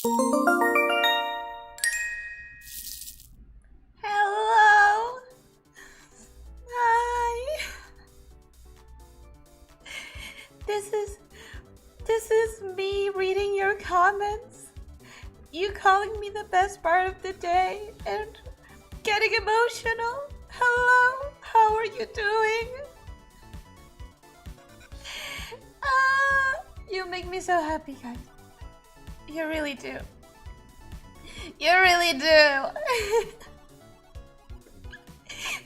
Hello. Hi. This is me reading your comments. You calling me the best part of the day and getting emotional. Hello. How are you doing? You make me so happy, guys. You really do. You really do.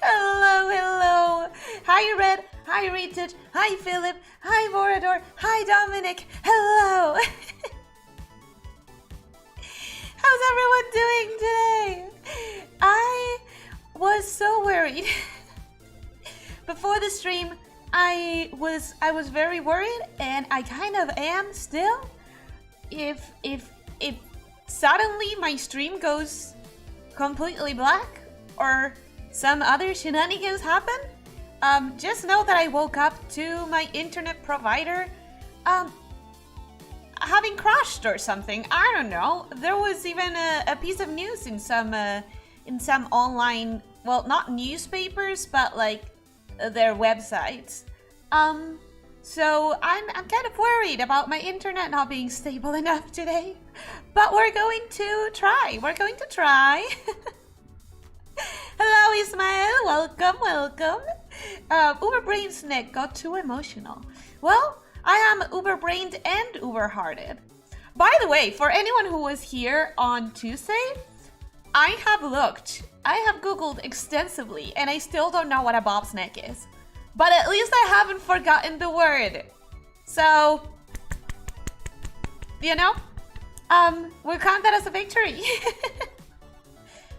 Hello. Hi, Red. Hi, Retouch. Hi, Philip. Hi, Vorador. Hi, Dominic. Hello. How's everyone doing today? I was so worried. Before the stream, I was very worried, and I kind of am still. If suddenly my stream goes completely black or some other shenanigans happen, just know that I woke up to my internet provider having crashed or something. I don't know. There was even a piece of news in some online, well, not newspapers, but like their websites. So I'm kind of worried about my internet not being stable enough today, but we're going to try. Hello, Ismael. Welcome. Uber Brain's neck got too emotional. Well, I am uber brained and uber hearted. By the way, for anyone who was here on Tuesday, I have Googled extensively, and I still don't know what a bob's neck is. But at least I haven't forgotten the word. So, you know, we'll count that as a victory.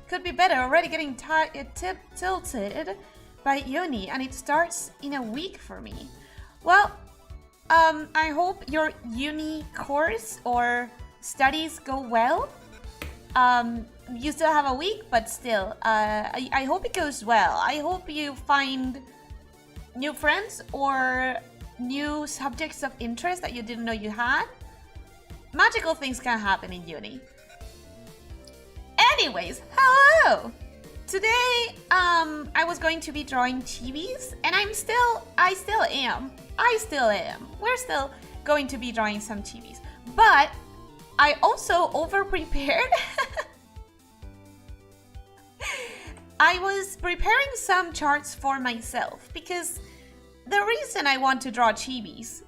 Could be better. Already getting tilted by uni, and it starts in a week for me. Well, I hope your uni course or studies go well. You still have a week, but still, I hope it goes well. I hope you find new friends or new subjects of interest that you didn't know you had. Magical things can happen in uni. Anyways, hello! Today, I was going to be drawing chibis, and I still am. We're still going to be drawing some chibis. But I also over-prepared. I was preparing some charts for myself because the reason I want to draw chibis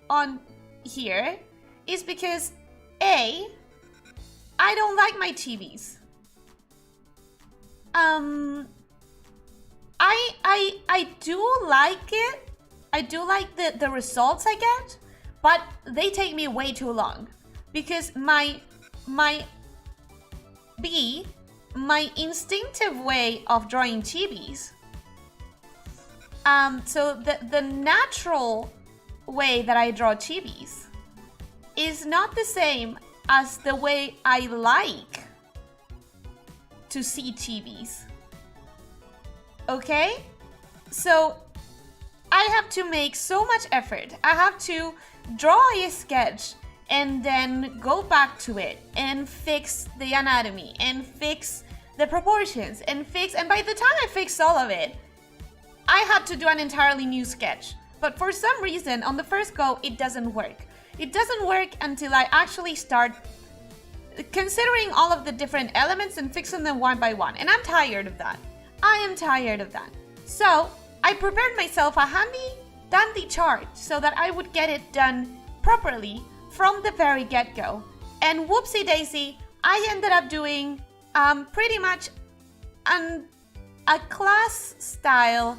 on here is because A, I don't like my chibis. I do like it. I do like the results I get, but they take me way too long because my instinctive way of drawing chibis, so the natural way that I draw chibis is not the same as the way I like to see chibis. Okay? So I have to make so much effort. I have to draw a sketch and then go back to it and fix the anatomy and fix the proportions and by the time I fix all of it, I had to do an entirely new sketch. But for some reason, on the first go, it doesn't work. It doesn't work until I actually start considering all of the different elements and fixing them one by one. And I'm tired of that. I am tired of that. So I prepared myself a handy dandy chart so that I would get it done properly from the very get-go. And whoopsie daisy, I ended up doing pretty much a class style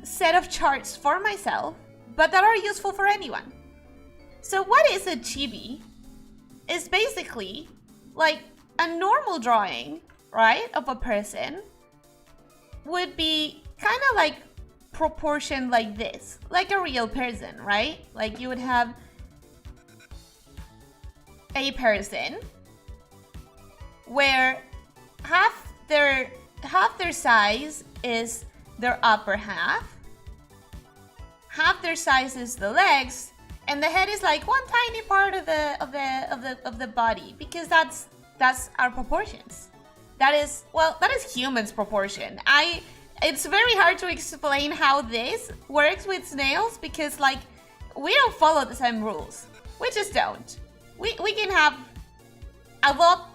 set of charts for myself, but that are useful for anyone. So what is a chibi? Is basically like a normal drawing, right, of a person would be kind of like proportioned like this, like a real person, right? Like you would have a person where half their size is their upper half their size is the legs, and the head is like one tiny part of the body, because that's our proportions. That is humans' proportion. It's very hard to explain how this works with snails, because like we don't follow the same rules. We just don't. We can have a lot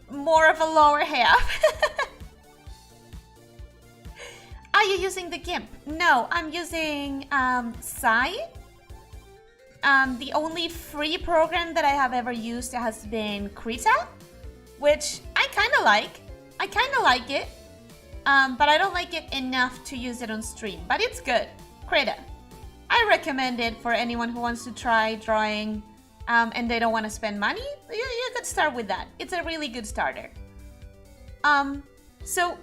more of a lower half. Are you using the GIMP? No, I'm using Psy. The only free program that I have ever used has been Krita, which I kind of like. I kind of like it, but I don't like it enough to use it on stream. But it's good. Krita. I recommend it for anyone who wants to try drawing and they don't want to spend money. You could start with that. It's a really good starter. So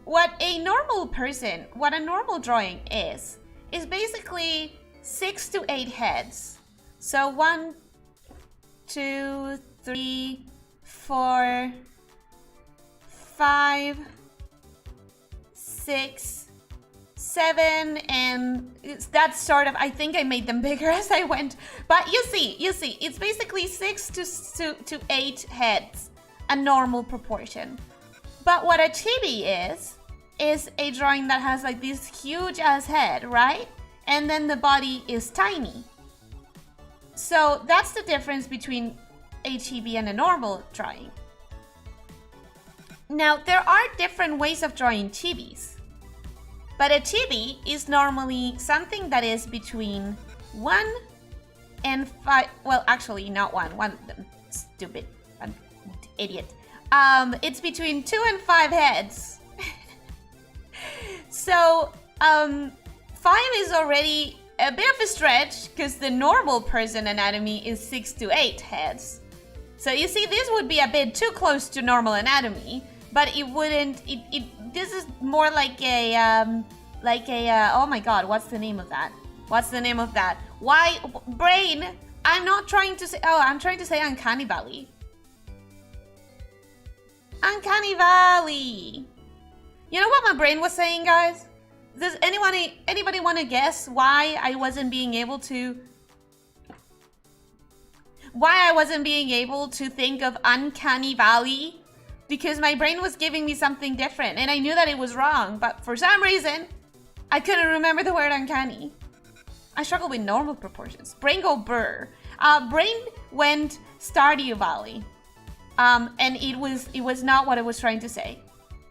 what a normal drawing is basically 6 to 8 heads. So 1, 2, 3, 4, 5, 6, 7, and that's sort of, I think I made them bigger as I went. But you see, it's basically 6 to 8 heads, a normal proportion. But what a chibi is a drawing that has like this huge ass head, right? And then the body is tiny. So that's the difference between a chibi and a normal drawing. Now, there are different ways of drawing chibis. But a chibi is normally something that is between 1 and 5. Well, actually, not 1. Stupid. I'm idiot. It's between 2 and 5 heads. So, 5 is already a bit of a stretch because the normal person anatomy is 6 to 8 heads. So you see, this would be a bit too close to normal anatomy, but it wouldn't. This is more like a oh my god, what's the name of that? Why brain? I'm not trying to say. Oh, I'm trying to say uncanny valley. Uncanny valley. You know what my brain was saying, guys? Does anybody want to guess why I wasn't being able to think of uncanny valley? Because my brain was giving me something different, and I knew that it was wrong, but for some reason, I couldn't remember the word uncanny. I struggle with normal proportions. Brain go burr. Brain went Stardew Valley, and it was not what I was trying to say.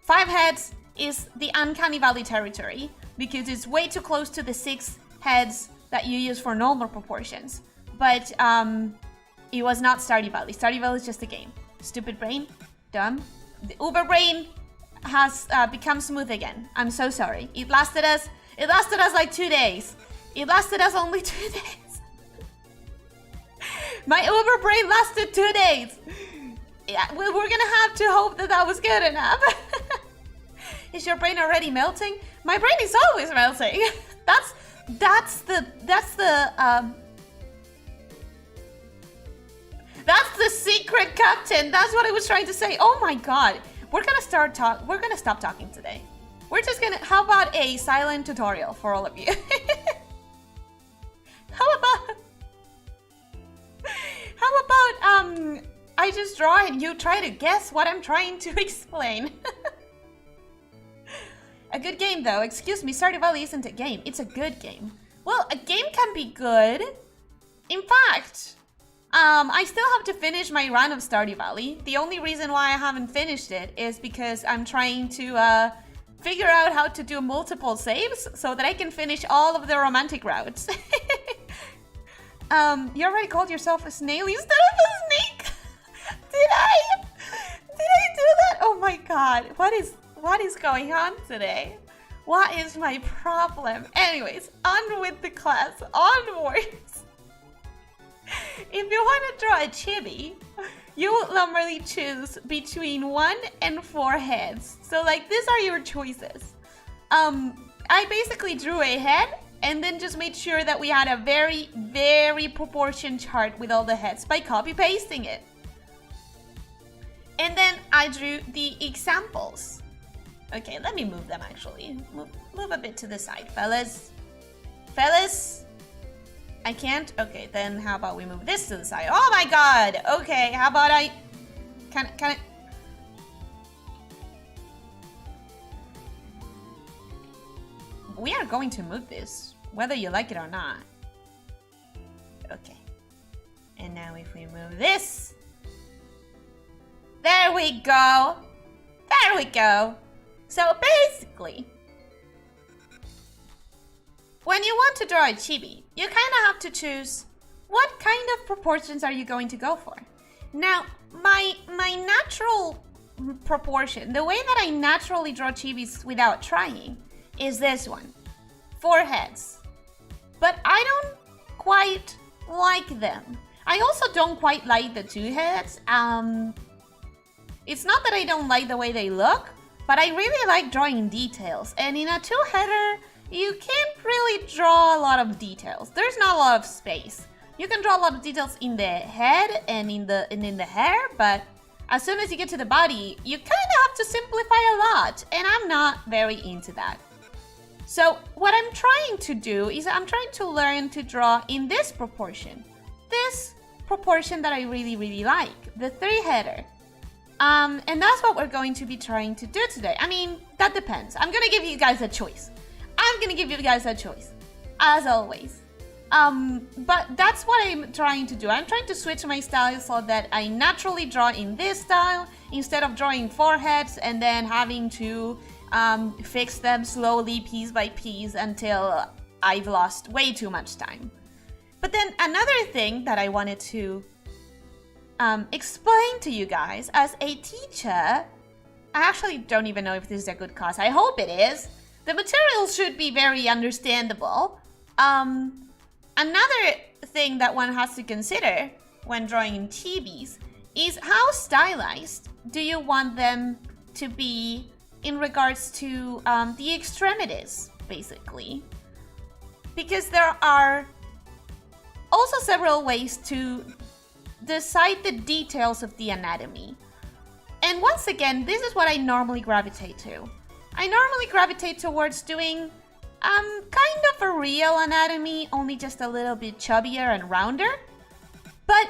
5 heads is the uncanny valley territory because it's way too close to the 6 heads that you use for normal proportions. But it was not Stardew Valley. Stardew Valley is just a game. Stupid brain, dumb. The Uber brain has become smooth again. I'm so sorry. It lasted us like 2 days. It lasted us only 2 days. My Uber brain lasted 2 days. Yeah, we're gonna have to hope that was good enough. Is your brain already melting? My brain is always melting. That's the secret, Captain. That's what I was trying to say. Oh my god. We're gonna stop talking today. We're just gonna. How about a silent tutorial for all of you? How about I just draw and you try to guess what I'm trying to explain. A good game, though. Excuse me, Stardew Valley isn't a game. It's a good game. Well, a game can be good. In fact, I still have to finish my run of Stardew Valley. The only reason why I haven't finished it is because I'm trying to figure out how to do multiple saves so that I can finish all of the romantic routes. You already called yourself a snail instead of a snake? Did I do that? Oh my god. What is going on today? What is my problem? Anyways, on with the class. Onwards. If you want to draw a chibi, you will normally choose between 1 and 4 heads. So like these are your choices. I basically drew a head and then just made sure that we had a very, very proportioned chart with all the heads by copy-pasting it. And then I drew the examples. Okay, let me move them actually. Move a bit to the side, fellas. I can't? Okay, then how about we move this to the side? Oh my god! Okay, how about I... Can I... We are going to move this, whether you like it or not. Okay. And now if we move this... There we go! There we go! So basically... When you want to draw a chibi, you kind of have to choose what kind of proportions are you going to go for. Now, my natural proportion, the way that I naturally draw chibis without trying, is this one. 4 heads. But I don't quite like them. I also don't quite like the 2 heads. It's not that I don't like the way they look, but I really like drawing details. And in a 2-header, you can't really draw a lot of details. There's not a lot of space. You can draw a lot of details in the head and in the hair, but as soon as you get to the body, you kind of have to simplify a lot, and I'm not very into that. So what I'm trying to do is I'm trying to learn to draw in this proportion. This proportion that I really, really like, the 3-header. And that's what we're going to be trying to do today. I mean, that depends. I'm gonna give you guys a choice. As always. But that's what I'm trying to do. I'm trying to switch my style so that I naturally draw in this style instead of drawing 4 heads and then having to fix them slowly, piece by piece, until I've lost way too much time. But then another thing that I wanted to explain to you guys as a teacher, I actually don't even know if this is a good cause. I hope it is. The material should be very understandable. Another thing that one has to consider when drawing chibis is how stylized do you want them to be in regards to the extremities, basically. Because there are also several ways to decide the details of the anatomy. And once again, this is what I normally gravitate to. I normally gravitate towards doing kind of a real anatomy, only just a little bit chubbier and rounder. But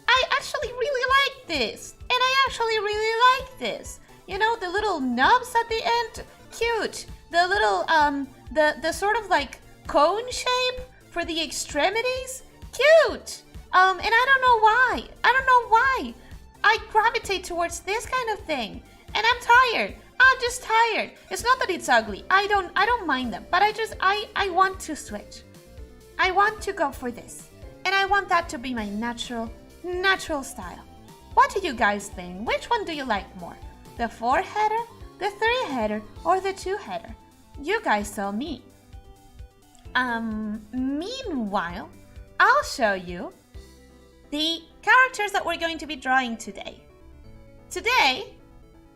I actually really like this. And I actually really like this. You know, the little nubs at the end, cute. The little, the sort of like cone shape for the extremities, cute. And I don't know why. I gravitate towards this kind of thing. And I'm tired. I'm just tired. It's not that it's ugly. I don't mind them. But I want to switch. I want to go for this. And I want that to be my natural style. What do you guys think? Which one do you like more? The 4-header, the 3-header, or the 2-header? You guys tell me. Meanwhile, I'll show you the characters that we're going to be drawing today. Today,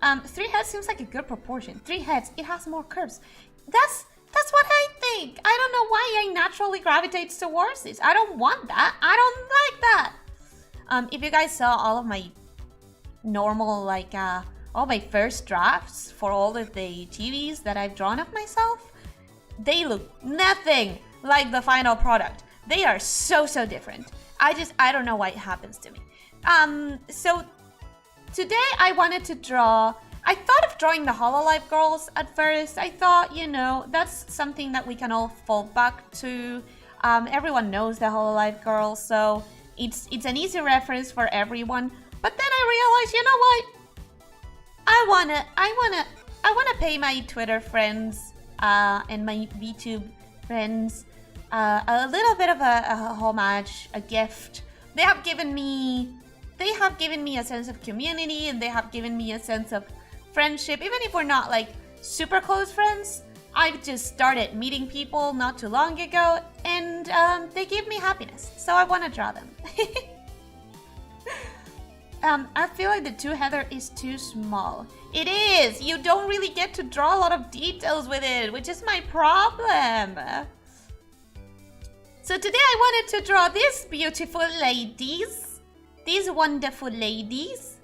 3 heads seems like a good proportion. 3 heads, it has more curves. That's what I think. I don't know why I naturally gravitate towards this. I don't want that. I don't like that. If you guys saw all of my normal, like, all my first drafts for all of the chibis that I've drawn of myself, they look nothing like the final product. They are so different. I don't know why it happens to me. So today I wanted to draw, I thought of drawing the Hololive girls at first. I thought, you know, that's something that we can all fall back to. Everyone knows the Hololive girls, so it's an easy reference for everyone. But then I realized, you know what? I wanna pay my Twitter friends and my VTube friends a little bit of a homage, a gift. They have given me a sense of community, and they have given me a sense of friendship. Even if we're not like super close friends, I've just started meeting people not too long ago, and they give me happiness. So I want to draw them. I feel like the 2-header is too small. It is! You don't really get to draw a lot of details with it, which is my problem. So today I wanted to draw these beautiful ladies. These wonderful ladies.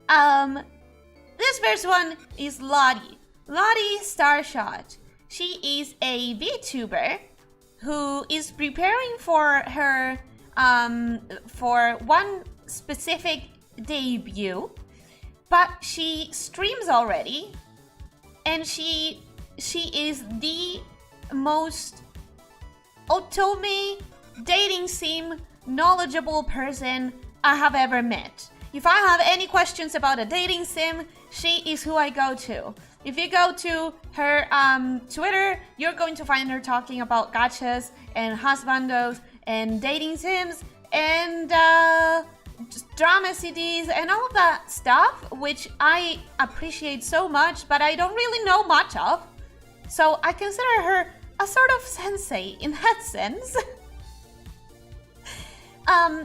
This first one is Lottie. Lottie Starshot. She is a VTuber who is preparing for her for one specific debut, but she streams already, and she is the most otome dating sim knowledgeable person I have ever met. If I have any questions about a dating sim, she is who I go to. If you go to her Twitter, you're going to find her talking about gachas and husbandos and dating sims and drama CDs and all of that stuff, which I appreciate so much, but I don't really know much of. So I consider her a sort of sensei in that sense.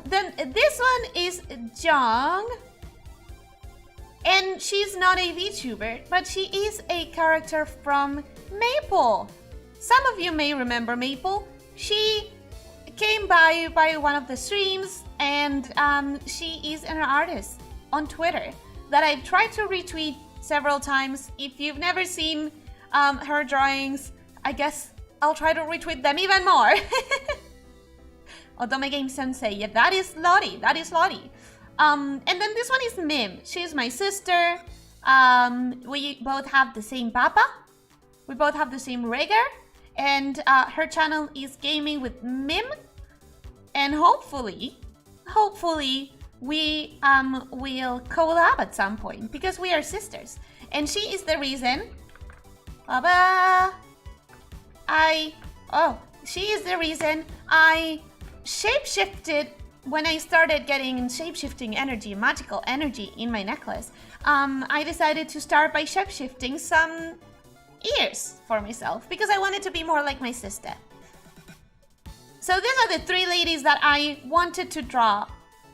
Then this one is Jong. And she's not a VTuber, but she is a character from Maple. Some of you may remember Maple. She came by one of the streams, and she is an artist on Twitter that I've tried to retweet several times. If you've never seen her drawings, I guess I'll try to retweet them even more. Otome Game Sensei, yeah, that is Lottie, that is Lottie. And then this one is Mim. She's my sister. We both have the same papa. We both have the same rigger. And her channel is Gaming with Mim. And hopefully, we will collab at some point because we are sisters. And she is the reason. She is the reason I shapeshifted. When I started getting shapeshifting energy, magical energy in my necklace, I decided to start by shapeshifting some ears for myself because I wanted to be more like my sister. So these are the three ladies that I wanted to draw.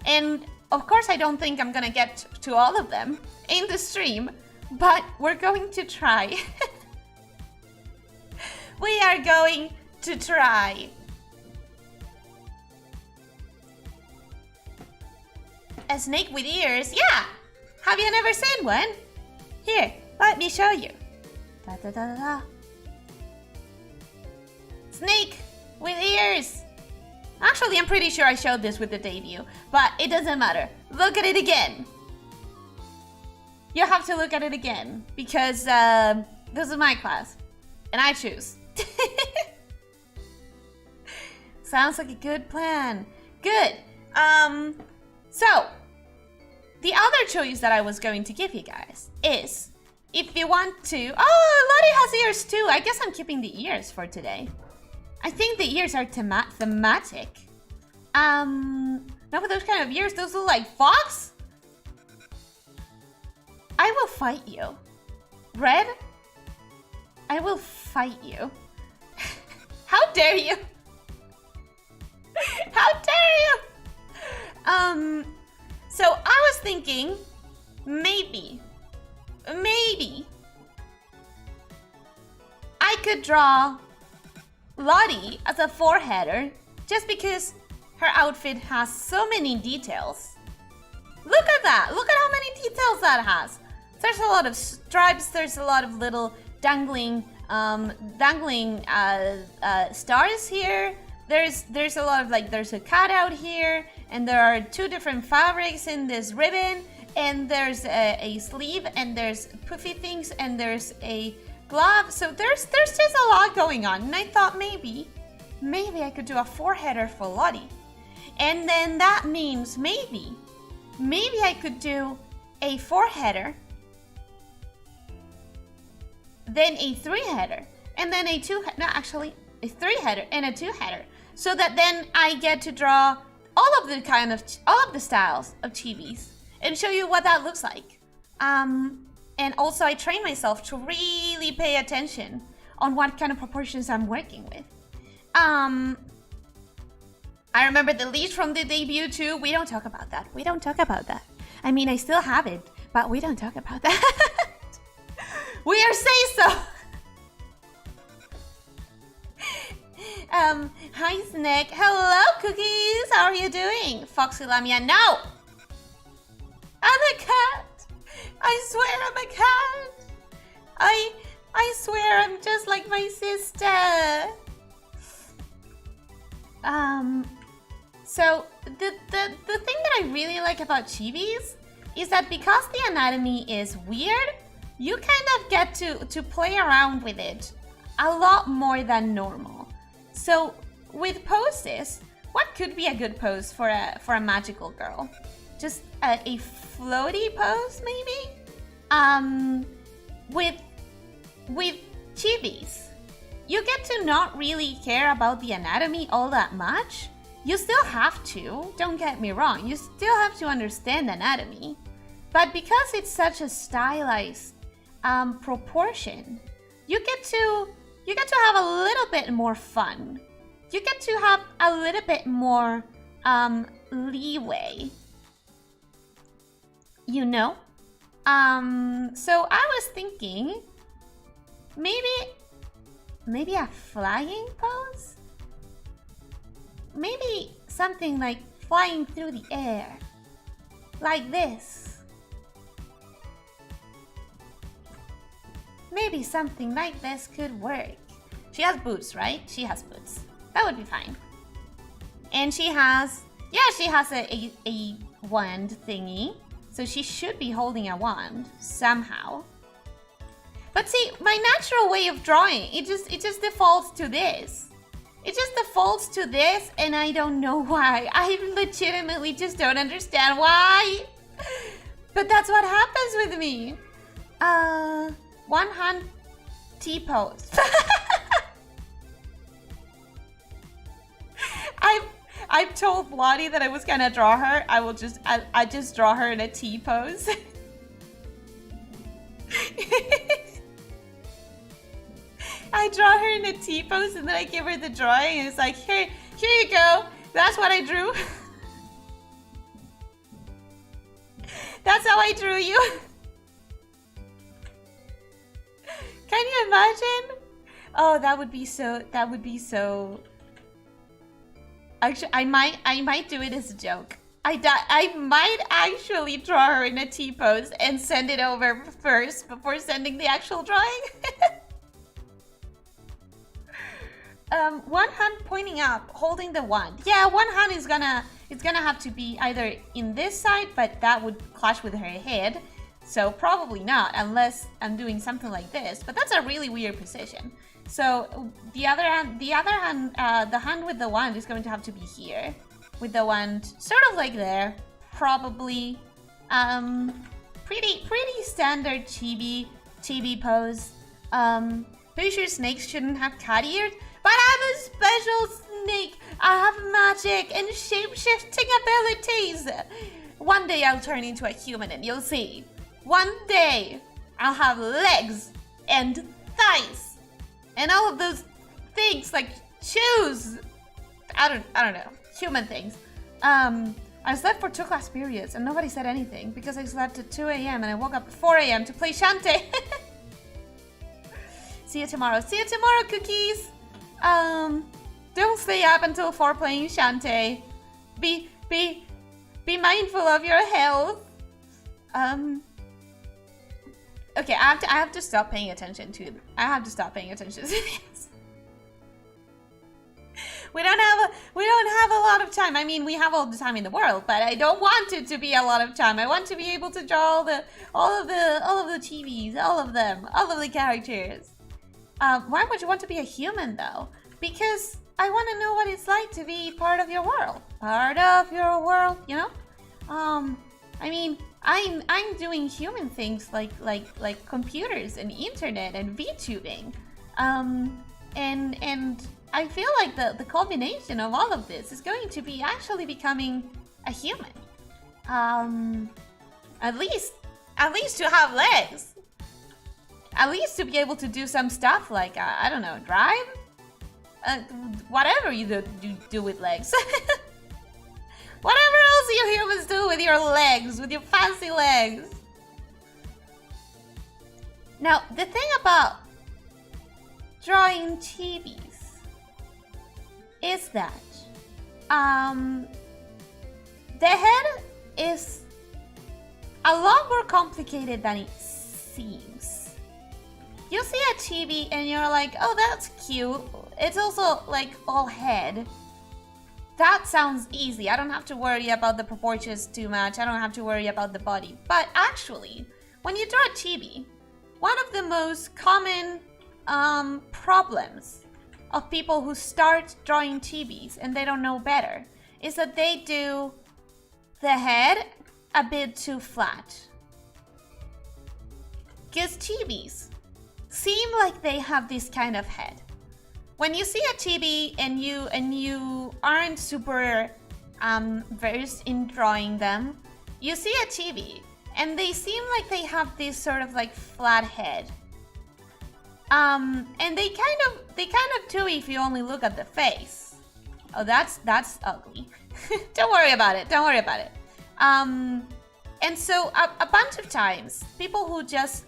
And of course, I don't think I'm gonna get to all of them in the stream, but we're going to try. We are going to try. A snake with ears? Yeah! Have you never seen one? Here, let me show you. Da, da, da, da, da. Snake with ears! Actually, I'm pretty sure I showed this with the debut, but it doesn't matter. Look at it again. You have to look at it again, because this is my class, and I choose. Sounds like a good plan. Good. So, the other choice that I was going to give you guys is, if you want to... Oh, Lottie has ears too. I guess I'm keeping the ears for today. I think the ears are thematic. Not with those kind of ears. Those look like fox. I will fight you. Red, I will fight you. How dare you? How dare you? So I was thinking, maybe I could draw Lottie as a four-header just because her outfit has so many details. Look at that! Look at how many details that has. There's a lot of stripes, there's a lot of little dangling stars here. There's a lot of, like, there's a cutout here, and there are two different fabrics in this ribbon, and there's a sleeve, and there's puffy things, and there's a glove. So there's just a lot going on, and I thought maybe I could do a four-header for Lottie. And then that means maybe I could do a four-header, then a three-header, and then a three-header and a two-header, so that then I get to draw all of the styles of chibis and show you what that looks like. And also I train myself to really pay attention on what kind of proportions I'm working with. I remember the leash from the debut too. We don't talk about that. I mean, I still have it, but we don't talk about that. We are say so. Hi Snack. Hello Cookies. How are you doing? Foxy Lamia. No! I'm a cat. I swear I'm a cat. I swear I'm just like my sister. So the thing that I really like about chibis is that because the anatomy is weird, you kind of get to play around with it a lot more than normal. So with poses, what could be a good pose for a magical girl? Just a floaty pose, maybe? With chibis, you get to not really care about the anatomy all that much. You still have to, don't get me wrong, you still have to understand anatomy. But because it's such a stylized proportion, you get to have a little bit more fun. You get to have a little bit more leeway. You know? So I was thinking maybe a flying pose? Maybe something like flying through the air. Like this. Maybe something like this could work. She has boots, right? She has boots. That would be fine. And she has a wand thingy. So she should be holding a wand somehow. But see, my natural way of drawing, it just defaults to this. It just defaults to this, and I don't know why. I legitimately just don't understand why. But that's what happens with me. One hand T-pose. I've told Lottie that I was gonna draw her. I just draw her in a T-pose. I draw her in a T-pose and then I give her the drawing and it's like, here you go. That's what I drew. That's how I drew you. Can you imagine? Oh, that would be so. Actually, I might do it as a joke. I might actually draw her in a T-pose and send it over first before sending the actual drawing. One hand pointing up, holding the wand. Yeah, one hand is gonna have to be either in this side, but that would clash with her head. So probably not, unless I'm doing something like this. But that's a really weird position. So the other hand, the hand with the wand is going to have to be here, with the wand sort of like there, probably. Pretty standard chibi pose. Pretty sure snakes shouldn't have cat ears. But I'm a special snake. I have magic and shape-shifting abilities. One day I'll turn into a human and you'll see. One day I'll have legs and thighs and all of those things like shoes. I don't know. Human things. I slept for 2 class periods and nobody said anything because I slept at 2 a.m. and I woke up at 4 a.m. to play Shantae. See you tomorrow. See you tomorrow, cookies. Don't stay up until 4 playing Shantae. Be mindful of your health. Okay, I have to stop paying attention to this. We don't have a lot of time. I mean, we have all the time in the world, but I don't want it to be a lot of time. I want to be able to draw all of the chibis, all of the characters. Why would you want to be a human though? Because I want to know what it's like to be part of your world. Part of your world, you know? I mean, I'm doing human things like computers and internet and VTubing. And I feel like the combination of all of this is going to be actually becoming a human. At least to have legs. At least to be able to do some stuff like, I don't know, drive? Whatever you do with legs. Whatever else you humans do with your legs, with your fancy legs. Now, the thing about drawing chibis is that the head is a lot more complicated than it seems. You see a chibi and you're like, oh, that's cute. It's also like all head. that sounds easy. I don't have to worry about the proportions too much. I don't have to worry about the body. But actually, when you draw a chibi, one of the most common problems of people who start drawing chibis and they don't know better is that they do the head a bit too flat. Because chibis seem like they have this kind of head. When you see a chibi and you aren't super versed in drawing them, you see a chibi and they seem like they have this sort of like flat head. And they kind of do if you only look at the face. Oh, that's ugly. Don't worry about it. Don't worry about it. And so a bunch of times, people who just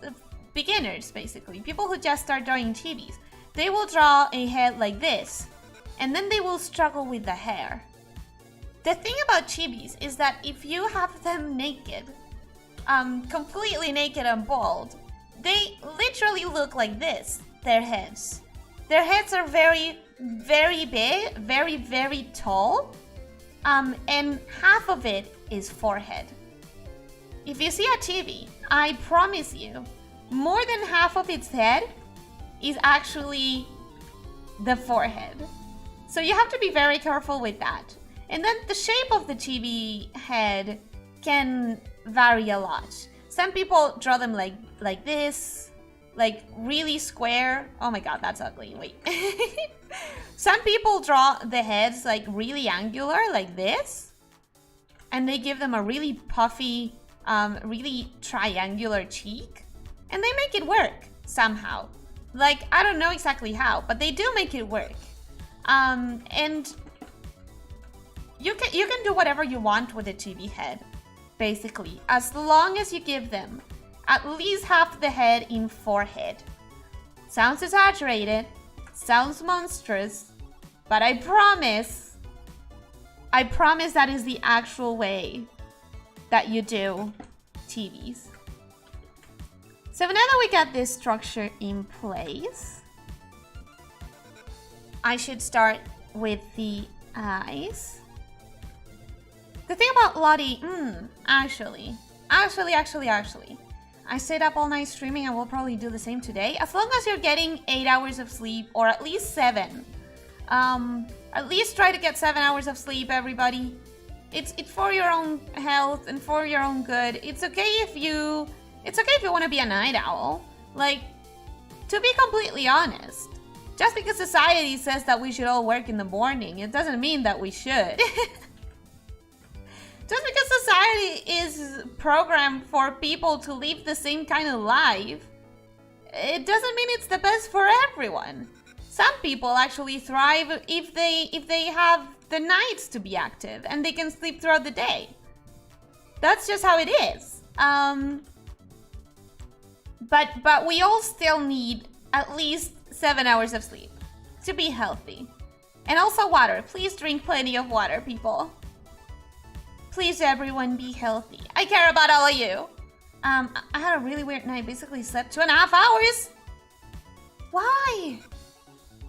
beginners basically, people who just start drawing chibis, they will draw a head like this, and then they will struggle with the hair. The thing about chibis is that if you have them naked, completely naked and bald, they literally look like this, their heads. Their heads are very, very big, very, very tall, and half of it is forehead. If you see a chibi, I promise you, more than half of its head is actually the forehead. So you have to be very careful with that. And then the shape of the chibi head can vary a lot. Some people draw them like this, like really square. Oh my god, that's ugly. Wait. Some people draw the heads like really angular, like this. And they give them a really puffy, really triangular cheek. And they make it work somehow. Like, I don't know exactly how, but they do make it work. And you can do whatever you want with a chibi head, basically, as long as you give them at least half the head in forehead. Sounds exaggerated, sounds monstrous, but I promise that is the actual way that you do chibis. So now that we got this structure in place, I should start with the eyes. The thing about Lottie, actually, I stayed up all night streaming and will probably do the same today. As long as you're getting 8 hours of sleep, or at least 7. At least try to get 7 hours of sleep, everybody. It's for your own health and for your own good. It's okay if you want to be a night owl. Like, to be completely honest, just because society says that we should all work in the morning, it doesn't mean that we should. Just because society is programmed for people to live the same kind of life, it doesn't mean it's the best for everyone. Some people actually thrive if they have the nights to be active and they can sleep throughout the day. That's just how it is. But we all still need at least 7 hours of sleep to be healthy. And also water. Please drink plenty of water, people. Please, everyone, be healthy. I care about all of you. I had a really weird night. Basically slept 2.5 hours. Why?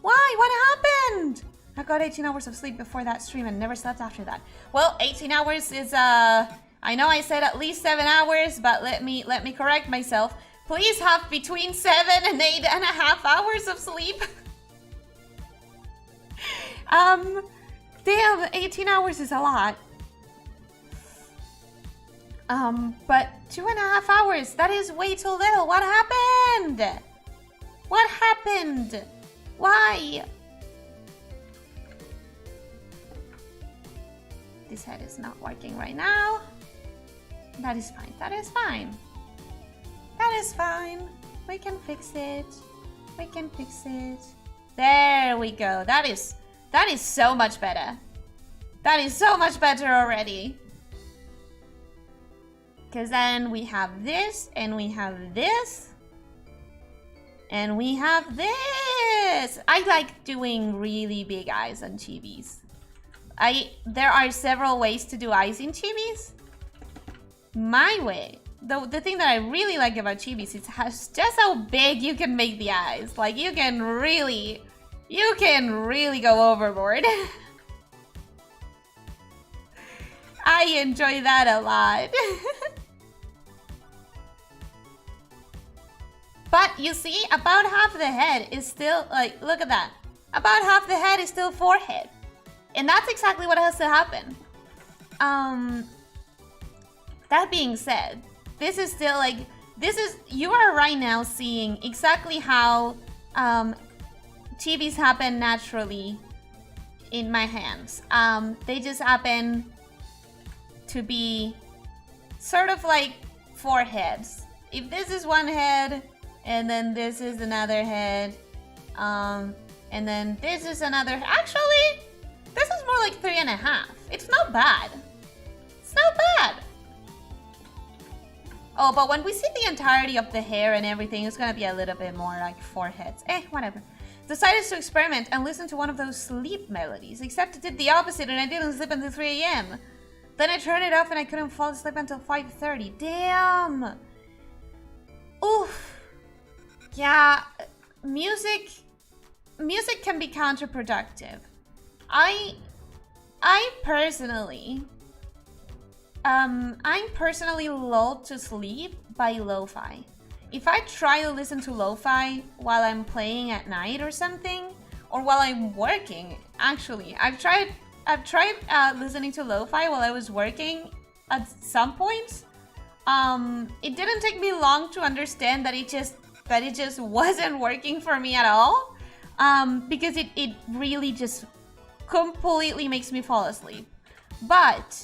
Why? What happened? I got 18 hours of sleep before that stream and never slept after that. Well, 18 hours is, I know I said at least 7 hours, but let me correct myself. Please have between 7 and 8.5 hours of sleep. Damn, 18 hours is a lot. But 2.5 hours, that is way too little. What happened? What happened? Why? This head is not working right now. That is fine. That is fine. That is fine. We can fix it. We can fix it. There we go. That is so much better. That is so much better already. Because then we have this, and we have this, and we have this. I like doing really big eyes on chibis. There are several ways to do eyes in chibis. My way, the thing that I really like about chibis is just how big you can make the eyes. Like, you can really go overboard. I enjoy that a lot. But you see, about half the head is still, like, look at that. About half the head is still forehead. And that's exactly what has to happen. That being said, this is still like, you are right now seeing exactly how chibis happen naturally in my hands. They just happen to be sort of like four heads. If this is one head, and then this is another head, and then this is another. Actually, this is more like 3.5. It's not bad. It's not bad. Oh, but when we see the entirety of the hair and everything, it's gonna be a little bit more like four heads. Whatever. Decided to experiment and listen to one of those sleep melodies, except it did the opposite and I didn't sleep until 3 a.m. Then I turned it off and I couldn't fall asleep until 5:30. Damn! Oof. Yeah, music can be counterproductive. I'm personally lulled to sleep by lo-fi. If I try to listen to lo-fi while I'm playing at night or something, or while I'm working, actually, I've tried listening to lo-fi while I was working at some points. It didn't take me long to understand that it just wasn't working for me at all. Because it really just completely makes me fall asleep. But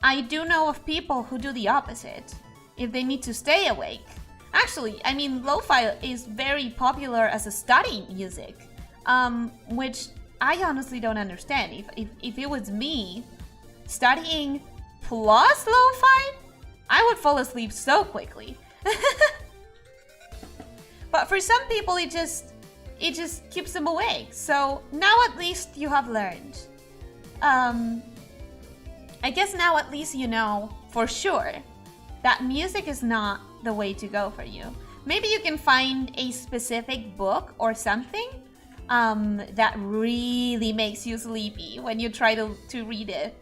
I do know of people who do the opposite if they need to stay awake. Actually, I mean, lo-fi is very popular as a study music, which I honestly don't understand. If it was me studying plus lo-fi, I would fall asleep so quickly. But for some people, it just keeps them awake. So now at least you have learned. I guess now at least you know for sure that music is not the way to go for you. Maybe you can find a specific book or something that really makes you sleepy when you try to read it.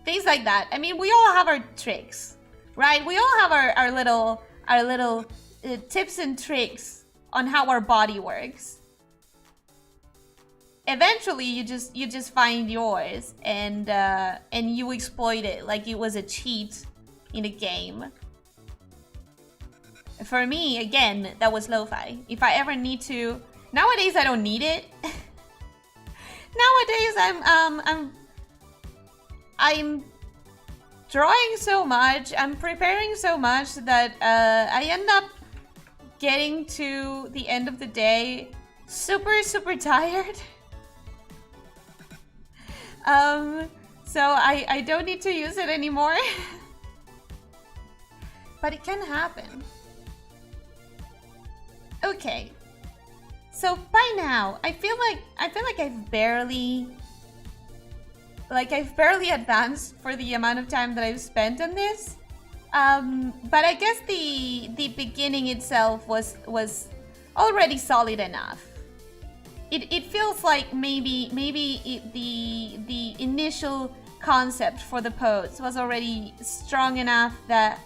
Things like that. I mean, we all have our tricks, right? We all have our little tips and tricks on how our body works. Eventually, you just find yours and you exploit it like it was a cheat in a game. For me, again, that was lo-fi. If I ever need to, nowadays I don't need it. Nowadays I'm drawing so much, I'm preparing so much that I end up getting to the end of the day super tired. So I don't need to use it anymore. But it can happen. Okay. So by now, I feel like I've barely advanced for the amount of time that I've spent on this. But I guess the beginning itself was already solid enough. It feels like maybe the initial concept for the pose was already strong enough that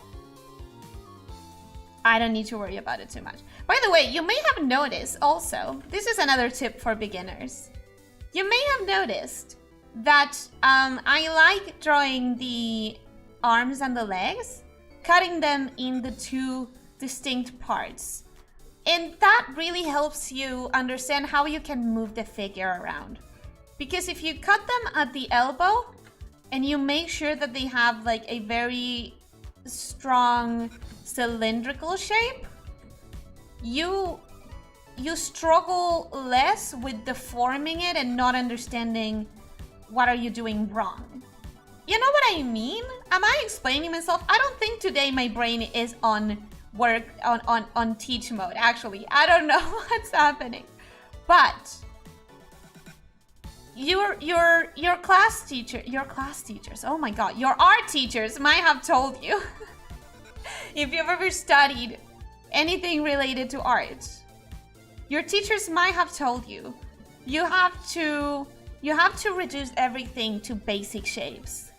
I don't need to worry about it too much. By the way, you may have noticed also, this is another tip for beginners. You may have noticed that I like drawing the arms and the legs, cutting them in the two distinct parts. And that really helps you understand how you can move the figure around. Because if you cut them at the elbow and you make sure that they have like a very strong cylindrical shape, you struggle less with deforming it and not understanding what are you doing wrong. You know what I mean? Am I explaining myself? I don't think today my brain is on work on teach mode. Actually, I don't know what's happening. But your class teachers, oh my god, your art teachers might have told you if you've ever studied anything related to art, your teachers might have told you you have to reduce everything to basic shapes.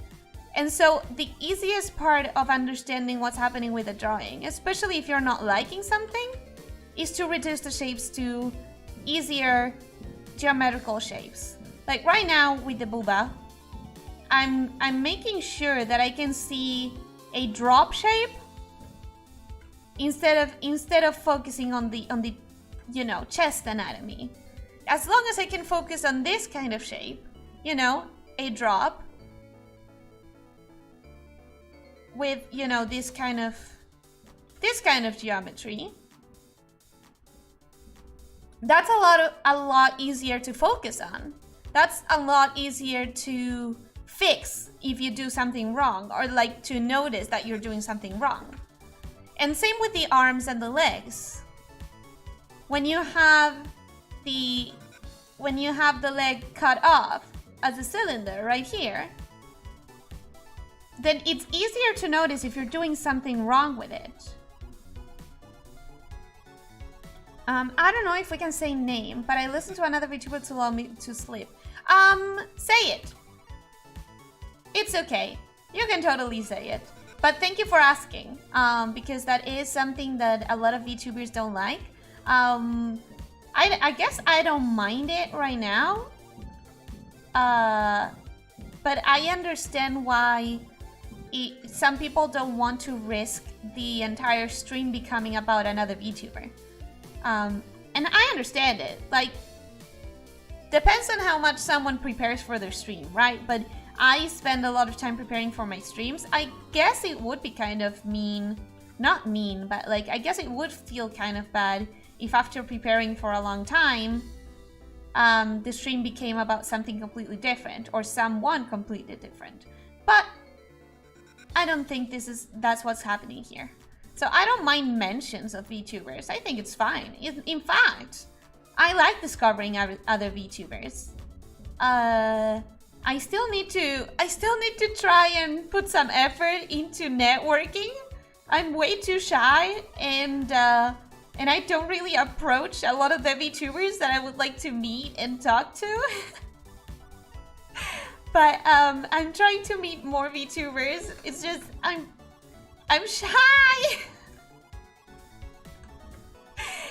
And so the easiest part of understanding what's happening with the drawing, especially if you're not liking something, is to reduce the shapes to easier geometrical shapes. Like right now with the booba, I'm making sure that I can see a drop shape instead of focusing on the you know, chest anatomy. As long as I can focus on this kind of shape, you know, a drop with, you know, this kind of geometry, that's a lot easier to focus on. That's a lot easier to fix if you do something wrong, or like to notice that you're doing something wrong. And same with the arms and the legs. When you have the leg cut off as a cylinder right here, then it's easier to notice if you're doing something wrong with it. I don't know if we can say name, but I listened to another VTuber to allow me to sleep. Say it. It's okay. You can totally say it. But thank you for asking, because that is something that a lot of VTubers don't like. I guess I don't mind it right now. But I understand why some people don't want to risk the entire stream becoming about another VTuber. And I understand it. Like, depends on how much someone prepares for their stream, right? But I spend a lot of time preparing for my streams. I guess it would be kind of mean, not mean, but like, I guess it would feel kind of bad if after preparing for a long time, the stream became about something completely different or someone completely different. But I don't think that's what's happening here. So I don't mind mentions of VTubers. I think it's fine. In fact, I like discovering other VTubers. I still need to try and put some effort into networking. I'm way too shy, and I don't really approach a lot of the VTubers that I would like to meet and talk to. But I'm trying to meet more VTubers. It's just I'm shy.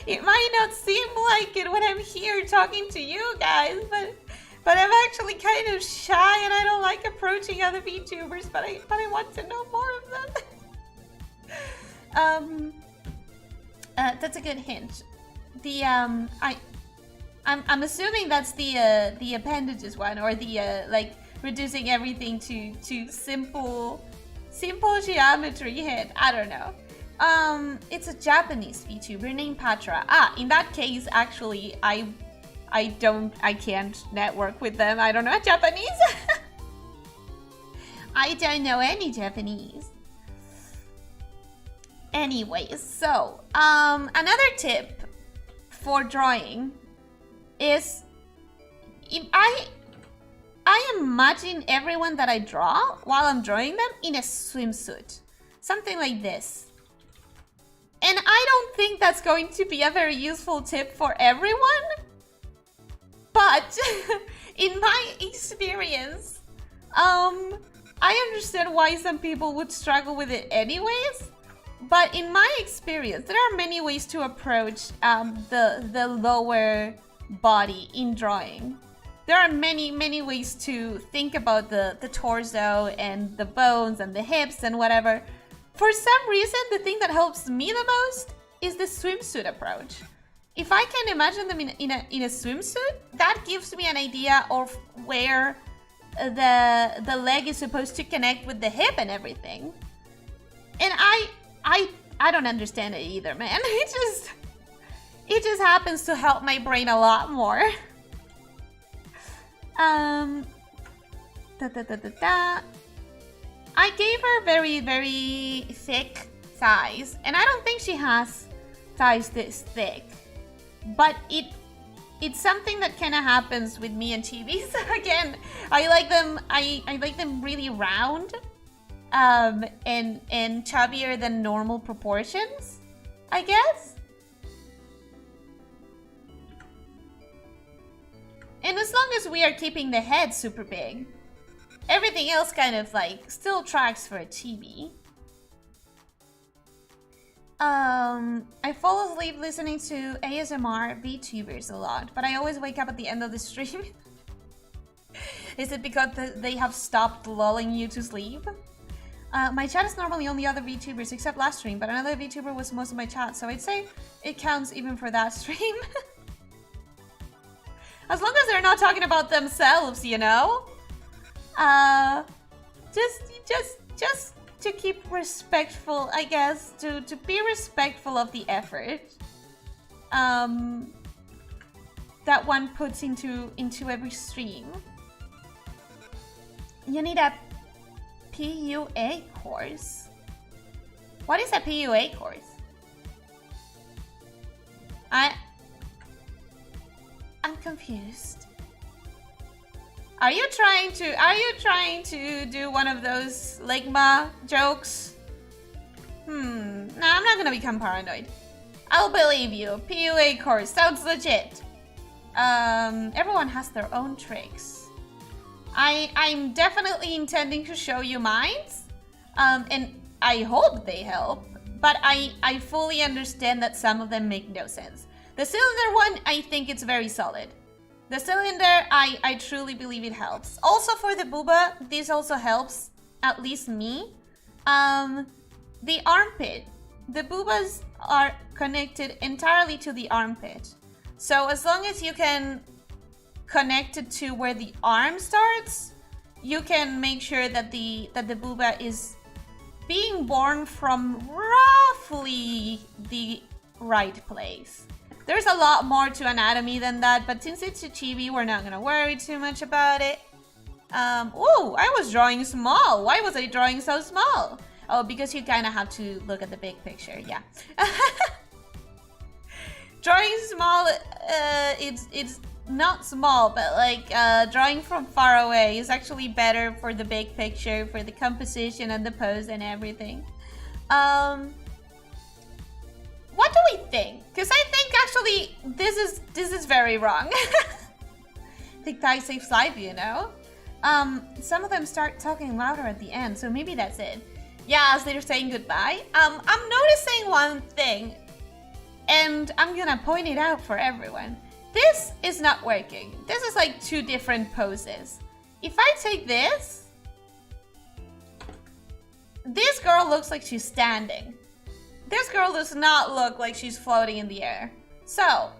It might not seem like it when I'm here talking to you guys, but I'm actually kind of shy and I don't like approaching other VTubers, but I want to know more of them. That's a good hint. The I'm assuming that's the appendages one, or the like reducing everything to simple geometry hint. I don't know. It's a Japanese VTuber named Patra. In that case, actually, I can't network with them. I don't know Japanese. I don't know any Japanese. Anyways, so another tip for drawing is I imagine everyone that I draw while I'm drawing them in a swimsuit, something like this. And I don't think that's going to be a very useful tip for everyone, but in my experience, I understand why some people would struggle with it anyways. But in my experience, there are many ways to approach the lower body in drawing. There are many ways to think about the torso and the bones and the hips and whatever. For some reason, the thing that helps me the most is the swimsuit approach. If I can imagine them in a swimsuit, that gives me an idea of where the leg is supposed to connect with the hip and everything. And I don't understand it either, man. It just happens to help my brain a lot more. I gave her very thick thighs, and I don't think she has thighs this thick. But it's something that kind of happens with me and chibis. Again, I like them really round, and chubbier than normal proportions, I guess. And as long as we are keeping the head super big, everything else kind of like still tracks for a chibi. I fall asleep listening to ASMR VTubers a lot, but I always wake up at the end of the stream. Is it because they have stopped lulling you to sleep? My chat is normally on the other VTubers except last stream, but another VTuber was most of my chat, so I'd say it counts even for that stream. As long as they're not talking about themselves, you know? Just to keep respectful, I guess, to be respectful of the effort that one puts into every stream. You need a PUA course. What is a PUA course? I'm confused. Are you trying to do one of those Ligma jokes? No, I'm not gonna become paranoid. I'll believe you. PUA course sounds legit. Everyone has their own tricks. I'm definitely intending to show you mine, and I hope they help. But I fully understand that some of them make no sense. The cylinder one, I think it's very solid. The cylinder, I truly believe it helps. Also for the booba, this also helps, at least me. The armpit. The boobas are connected entirely to the armpit. So as long as you can connect it to where the arm starts, you can make sure that the booba is being born from roughly the right place. There's a lot more to anatomy than that, but since it's a chibi, we're not gonna worry too much about it. Ooh, I was drawing small. Why was I drawing so small? Oh, because you kind of have to look at the big picture, yeah. Drawing small, it's not small, but like drawing from far away is actually better for the big picture, for the composition and the pose and everything. What do we think? Because I think actually this is very wrong. I think Thai saves life, you know? Some of them start talking louder at the end, so maybe that's it. Yeah, as they're saying goodbye. I'm noticing one thing, and I'm gonna point it out for everyone. This is not working. This is like two different poses. If I take this girl looks like she's standing. This girl does not look like she's floating in the air. So,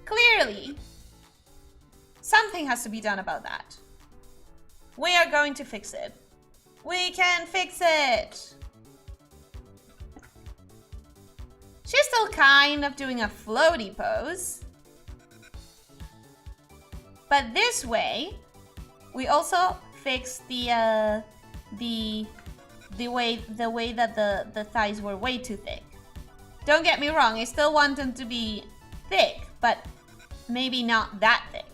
clearly, something has to be done about that. We are going to fix it. We can fix it. She's still kind of doing a floaty pose. But this way, we also fix the way that the thighs were way too thick. Don't get me wrong, I still want them to be thick, but maybe not that thick.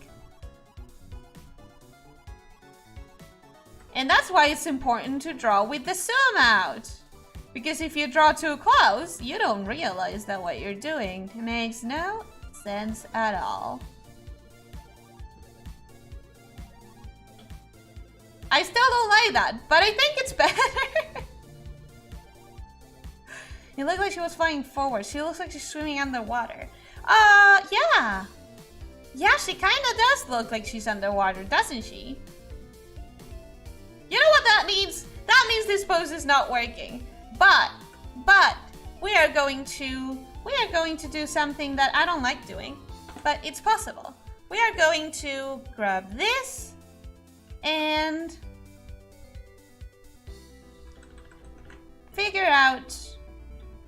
And that's why it's important to draw with the zoom out. Because if you draw too close, you don't realize that what you're doing makes no sense at all. I still don't like that, but I think it's better. It looked like she was flying forward. She looks like she's swimming underwater. Yeah. Yeah, she kind of does look like she's underwater, doesn't she? You know what that means? That means this pose is not working. But we are going to do something that I don't like doing, but it's possible. We are going to grab this and figure out,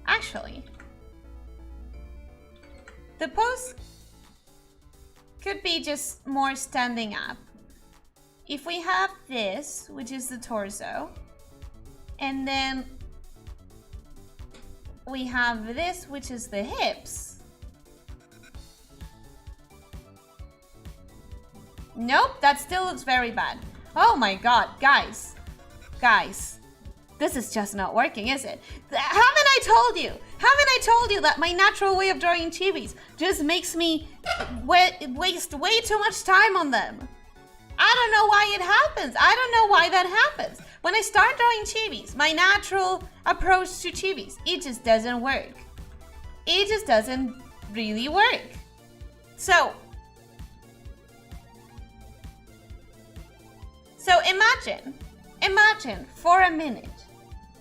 actually, the pose could be just more standing up. If we have this, which is the torso, and then we have this, which is the hips. Nope, that still looks very bad. Oh my god, guys. This is just not working, is it? Haven't I told you? Haven't I told you that my natural way of drawing chibis just makes me waste way too much time on them? I don't know why it happens. I don't know why that happens. When I start drawing chibis, my natural approach to chibis, it just doesn't work. It just doesn't really work. So imagine for a minute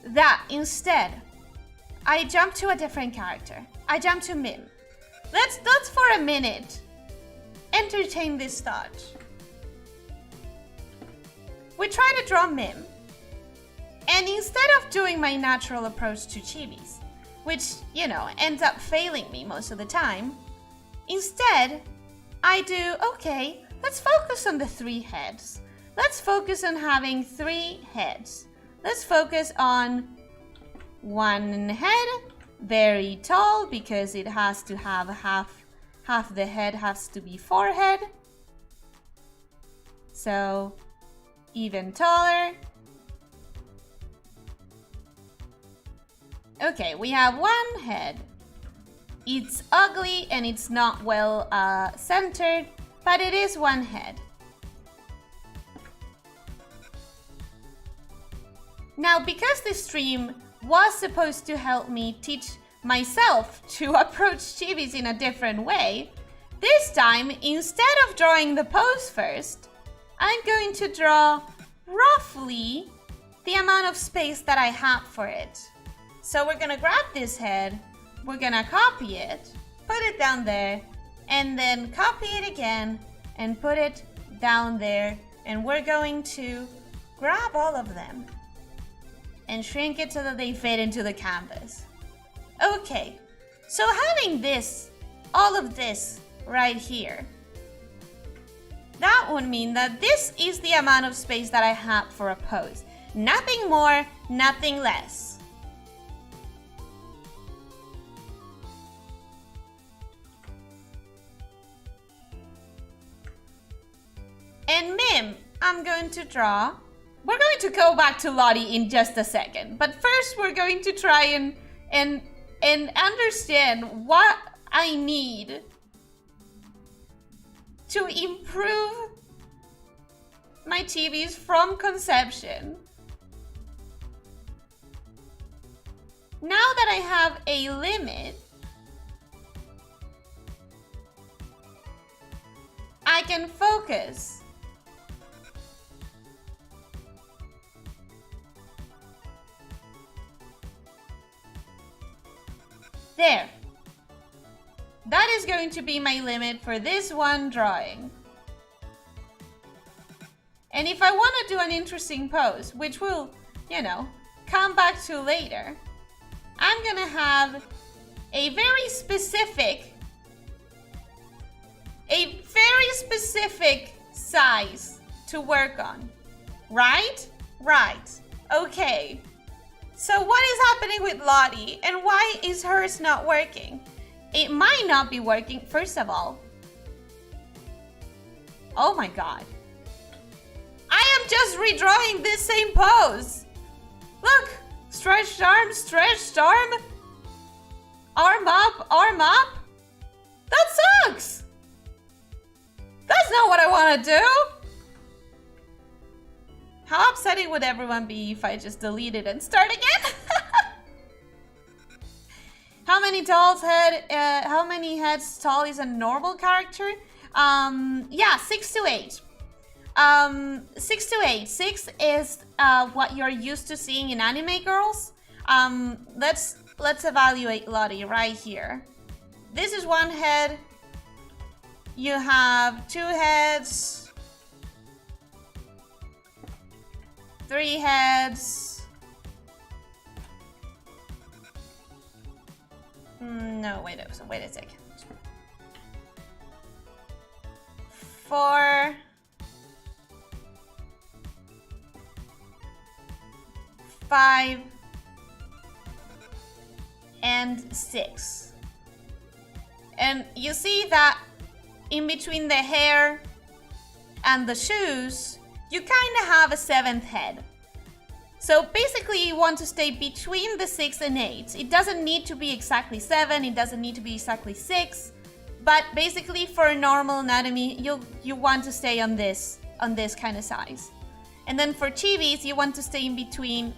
that instead I jump to a different character. I jump to Mim. Let's for a minute entertain this thought. We try to draw Mim, and instead of doing my natural approach to chibis, which, you know, ends up failing me most of the time, instead I do, okay, let's focus on the 3 heads. Let's focus on having 3 heads. Let's focus on 1 head, very tall, because it has to have half the head has to be forehead. So even taller. Okay, we have 1 head. It's ugly and it's not well centered, but it is 1 head. Now, because this stream was supposed to help me teach myself to approach chibis in a different way, this time, instead of drawing the pose first, I'm going to draw roughly the amount of space that I have for it. So we're gonna grab this head, we're gonna copy it, put it down there, and then copy it again and put it down there, and we're going to grab all of them and shrink it so that they fit into the canvas. Okay, so having this, all of this right here, that would mean that this is the amount of space that I have for a pose. Nothing more, nothing less. And Mim, I'm going to draw. We're going to go back to Lottie in just a second, but first we're going to try and understand what I need to improve my chibis from conception. Now that I have a limit, I can focus. There. That is going to be my limit for this one drawing. And if I want to do an interesting pose, which we'll, you know, come back to later, I'm gonna have a very specific size to work on. Right? Right. Okay. So what is happening with Lottie, and why is hers not working? It might not be working, first of all. Oh my god. I am just redrawing this same pose. Look, stretched arm, arm up, arm up. That sucks. That's not what I want to do. How upsetting would everyone be if I just delete it and start again? How many heads tall is a normal character? Yeah, 6 to 8. 6 to 8. 6 is what you're used to seeing in anime girls. Let's evaluate Lottie right here. This is 1 head. You have 2 heads. 3 heads. No, wait a second. 4. 5. And 6. And you see that in between the hair and the shoes, you kind of have a 7th head. So basically you want to stay between the 6 and 8. It doesn't need to be exactly 7, it doesn't need to be exactly 6, but basically for a normal anatomy, you want to stay on this on this kind of size. And then for chibis, you want to stay in between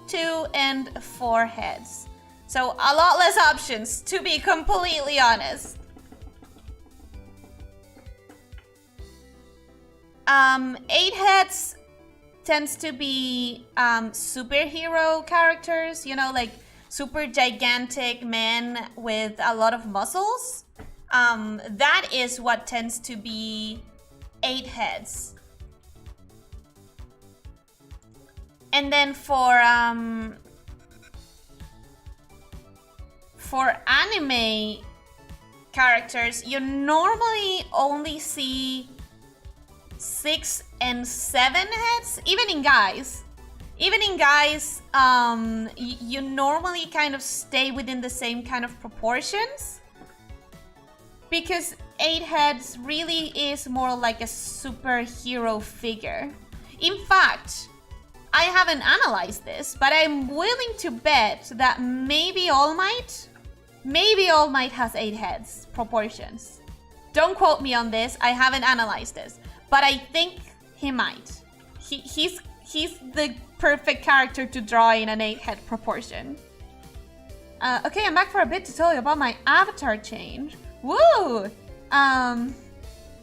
2 and 4 heads. So a lot less options, to be completely honest. 8 heads tends to be superhero characters, you know, like super gigantic men with a lot of muscles. That is what tends to be 8 heads. And then for anime characters, you normally only see 6 and 7 heads, even in guys. Even in guys, you normally kind of stay within the same kind of proportions, because 8 heads really is more like a superhero figure. In fact, I haven't analyzed this, but I'm willing to bet that maybe All Might has 8 heads proportions. Don't quote me on this, I haven't analyzed this, but I think he might. He's the perfect character to draw in an 8 head proportion. Okay, I'm back for a bit to tell you about my avatar change. Woo!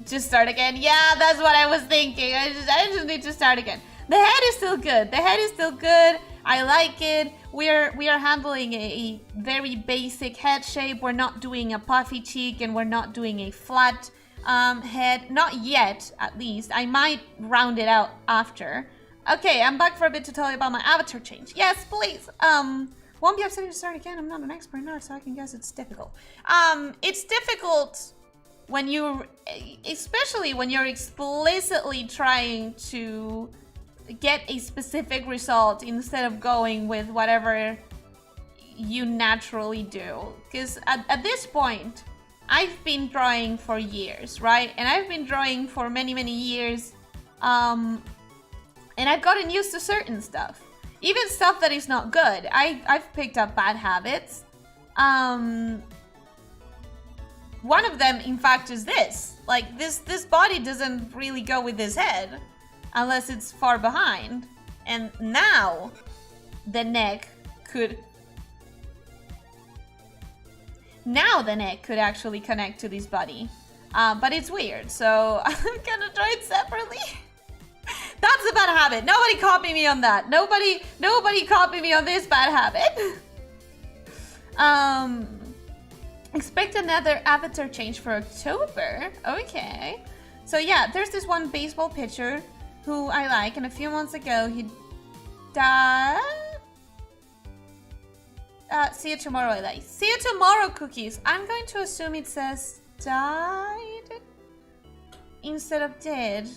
Just start again. Yeah, that's what I was thinking. I just need to start again. The head is still good. The head is still good. I like it. We are handling a very basic head shape. We're not doing a puffy cheek and we're not doing a flat head. Not yet, at least. I might round it out after. Okay, I'm back for a bit to tell you about my avatar change. Yes, please. Won't be upset to start again. I'm not an expert nerd, so I can guess it's difficult. It's difficult when especially when you're explicitly trying to get a specific result instead of going with whatever you naturally do. Because at this point, I've been drawing for years, right? And I've been drawing for many, many years. And I've gotten used to certain stuff. Even stuff that is not good. I've picked up bad habits. One of them, in fact, is this. Like, this body doesn't really go with this head unless it's far behind. And now the neck could actually connect to this body. But it's weird, so I'm gonna draw it separately. That's a bad habit. Nobody copy me on that. Nobody copy me on this bad habit. Expect another avatar change for October. Okay. So yeah, there's this one baseball pitcher who I like, and a few months ago he died. See you tomorrow, I like. See you tomorrow, cookies. I'm going to assume it says died instead of dead.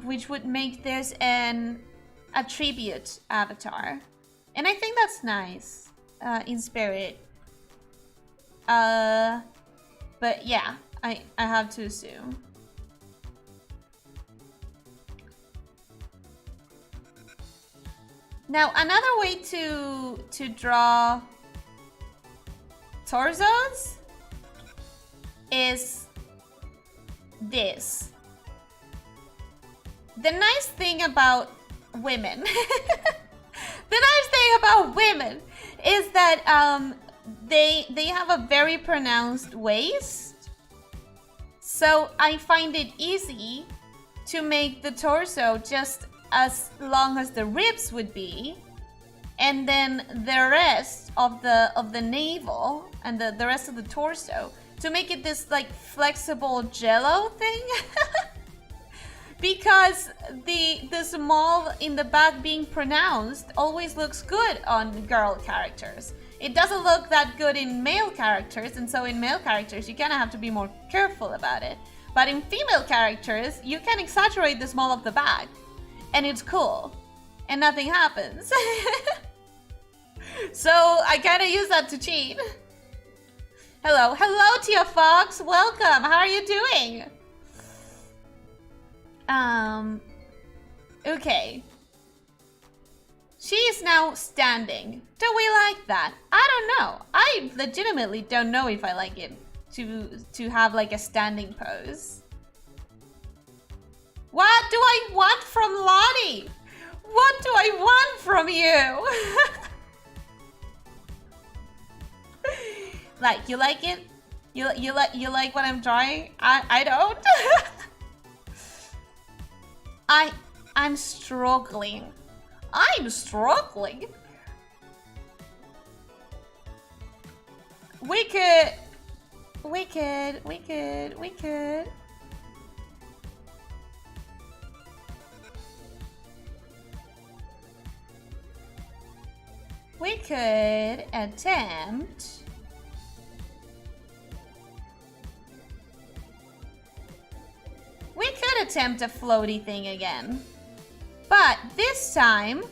Which would make this an attribute avatar. And I think that's nice, in spirit. But yeah, I have to assume. Now, another way to draw torsos is this. The nice thing about women, is that they have a very pronounced waist. So I find it easy to make the torso just as long as the ribs would be, and then the rest of the navel and the rest of the torso to make it this like flexible jello thing. Because the small in the back being pronounced always looks good on girl characters. It doesn't look that good in male characters, and so in male characters you kind of have to be more careful about it. But in female characters, you can exaggerate the small of the back, and it's cool, and nothing happens. So I kind of use that to cheat. Hello, Tia Fox, welcome. How are you doing? Okay. She is now standing. Do we like that? I don't know. I legitimately don't know if I like it to have like a standing pose. What do I want from Lottie? What do I want from you? Like, you like it? You like what I'm drawing? I don't. I'm struggling. I'm struggling. We could. We could. We could attempt. We could attempt a floaty thing again. But this time,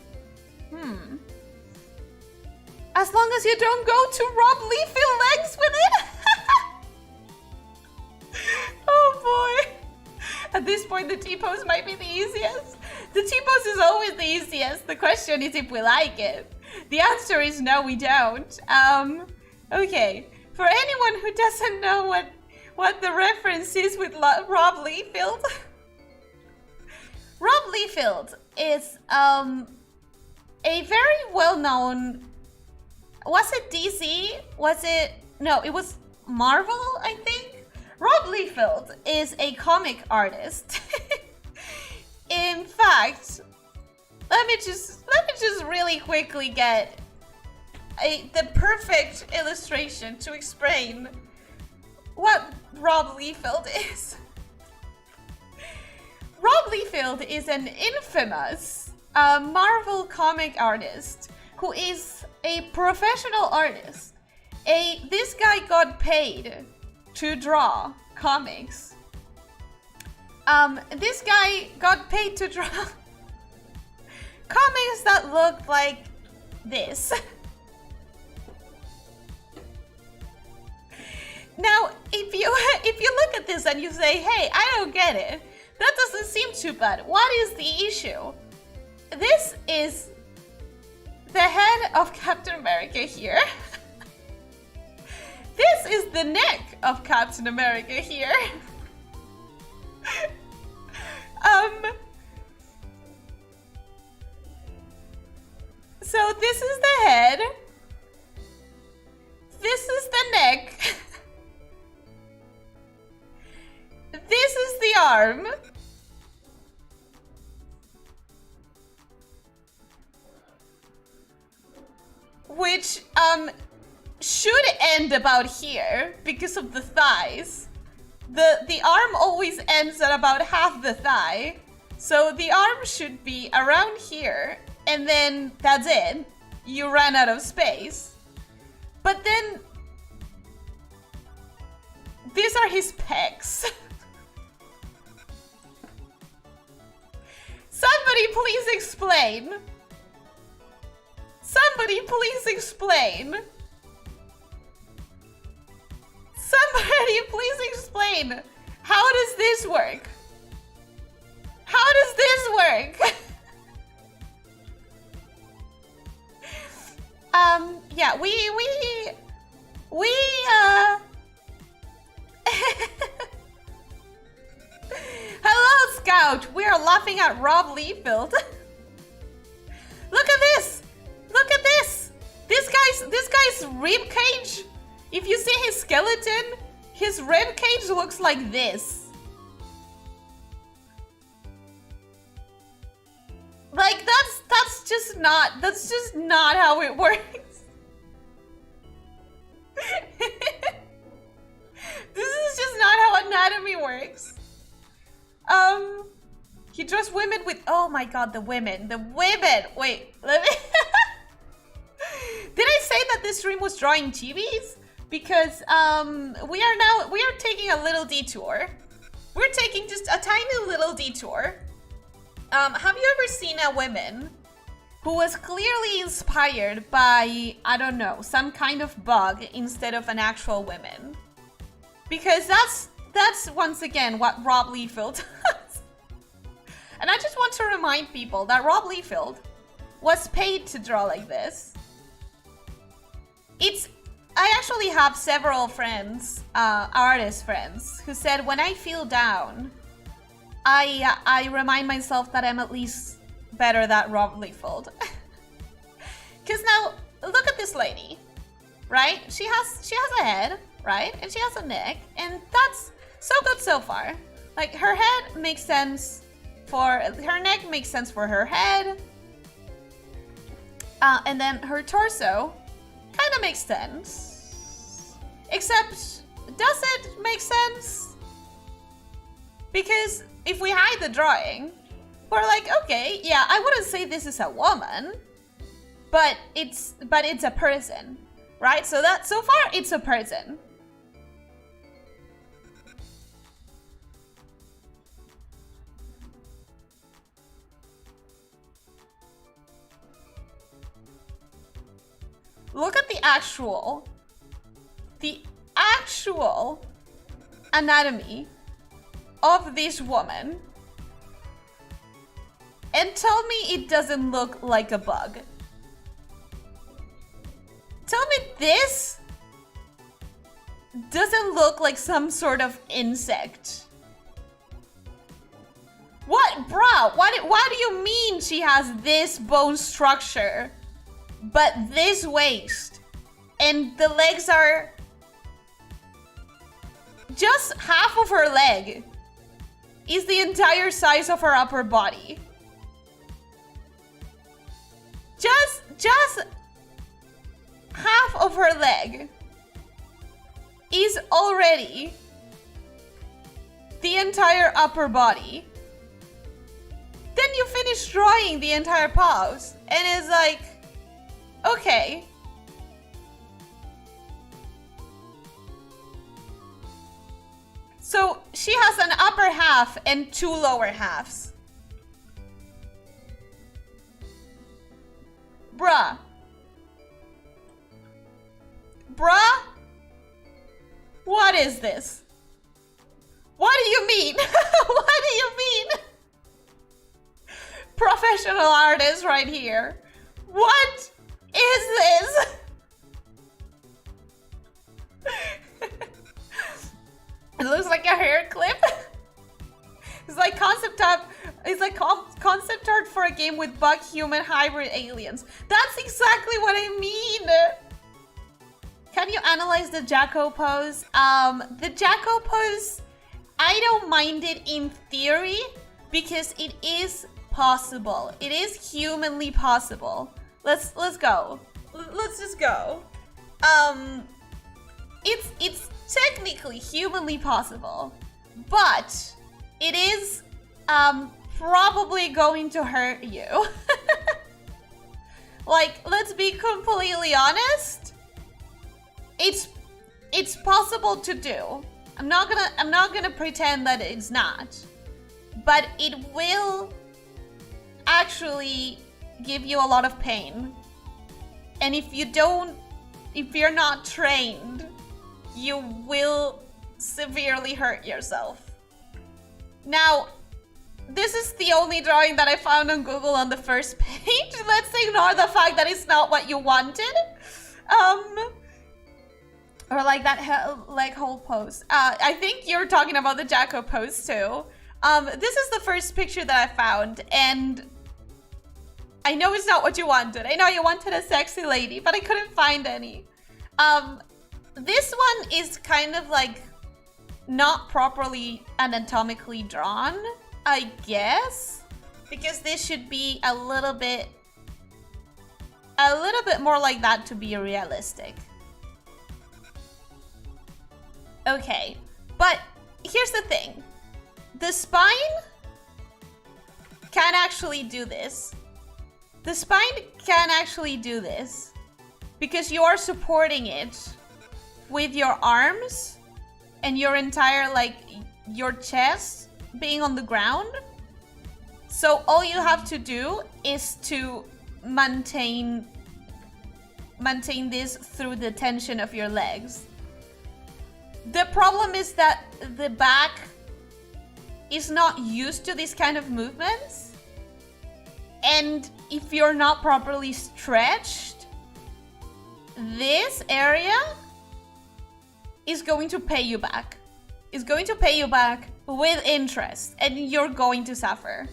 as long as you don't go to Rob Liefeld legs with it. Oh boy. At this point, the T-pose might be the easiest. The T-pose is always the easiest. The question is if we like it. The answer is no, we don't. Okay. For anyone who doesn't know what the reference is with Rob Liefeld. Rob Liefeld is a very well-known. Was it DC? Was it? No, it was Marvel, I think. Rob Liefeld is a comic artist. In fact, let me just really quickly get the perfect illustration to explain what Rob Liefeld is. Rob Liefeld is an infamous Marvel comic artist who is a professional artist. This guy got paid to draw comics. This guy got paid to draw comics that look like this. Now, if you look at this and you say, hey, I don't get it, that doesn't seem too bad. What is the issue? This is the head of Captain America here. This is the neck of Captain America here. So this is the head. This is the neck. This is the arm. Which should end about here because of the thighs. The arm always ends at about half the thigh. So the arm should be around here, and then that's it. You ran out of space. But then these are his pecs. Somebody please explain. Somebody please explain. Somebody please explain. How does this work? How does this work? Yeah, we Hello, Scout. We are laughing at Rob Liefeld. Look at this. Look at this. This guy's rib cage. If you see his skeleton, his rib cage looks like this. Like that's just not how it works. This is just not how anatomy works. He draws women with, oh my god, the women. Wait, let me. Did I say that this stream was drawing chibis? Because we are taking a little detour. We're taking just a tiny little detour. Have you ever seen a woman who was clearly inspired by, I don't know, some kind of bug instead of an actual woman? Because that's once again what Rob Liefeld does. And I just want to remind people that Rob Liefeld was paid to draw like this. I actually have several friends, artist friends, who said when I feel down, I remind myself that I'm at least better than Rob Liefeld. Because now, look at this lady, right? She has a head, right? And she has a neck, and that's so good so far. Like, her head makes sense for... her neck makes sense for her head. And then her torso kind of makes sense. Except, does it make sense? Because if we hide the drawing, we're like, okay, yeah, I wouldn't say this is a woman, but it's a person, right? So that so far it's a person. Look at the actual anatomy of this woman and tell me it doesn't look like a bug. Tell me this doesn't look like some sort of insect. What, bruh? What do you mean she has this bone structure but this waist and the legs are just half of her leg is the entire size of her upper body. Just half of her leg is already the entire upper body. Then you finish drawing the entire pose and it's like, okay. So she has an upper half and two lower halves. Bruh. Bruh? What is this? What do you mean? What do you mean? Professional artist right here. What is this? It looks like a hair clip. It's like concept art. It's like concept art for a game with bug human hybrid aliens. That's exactly what I mean. Can you analyze the Jacko pose? The Jacko pose, I don't mind it in theory because it is possible. It is humanly possible. Let's go. Let's just go. It's technically humanly possible, but it is probably going to hurt you. Like, let's be completely honest. It's possible to do. I'm not gonna pretend that it's not, but it will actually give you a lot of pain. And if you're not trained, you will severely hurt yourself. Now, this is the only drawing that I found on Google on the first page. Let's ignore the fact that it's not what you wanted. Or like that leg hold pose. I think you're talking about the Jacko pose too. This is the first picture that I found, and I know it's not what you wanted. I know you wanted a sexy lady, but I couldn't find any. This one is kind of like not properly anatomically drawn, I guess, because this should be a little bit more like that to be realistic. Okay, but here's the thing. The spine can actually do this. The spine can actually do this because you are supporting it with your arms and your entire, like, your chest being on the ground. So all you have to do is to maintain this through the tension of your legs. The problem is that the back is not used to these kind of movements. And if you're not properly stretched, this area is going to pay you back. It's going to pay you back with interest, and you're going to suffer.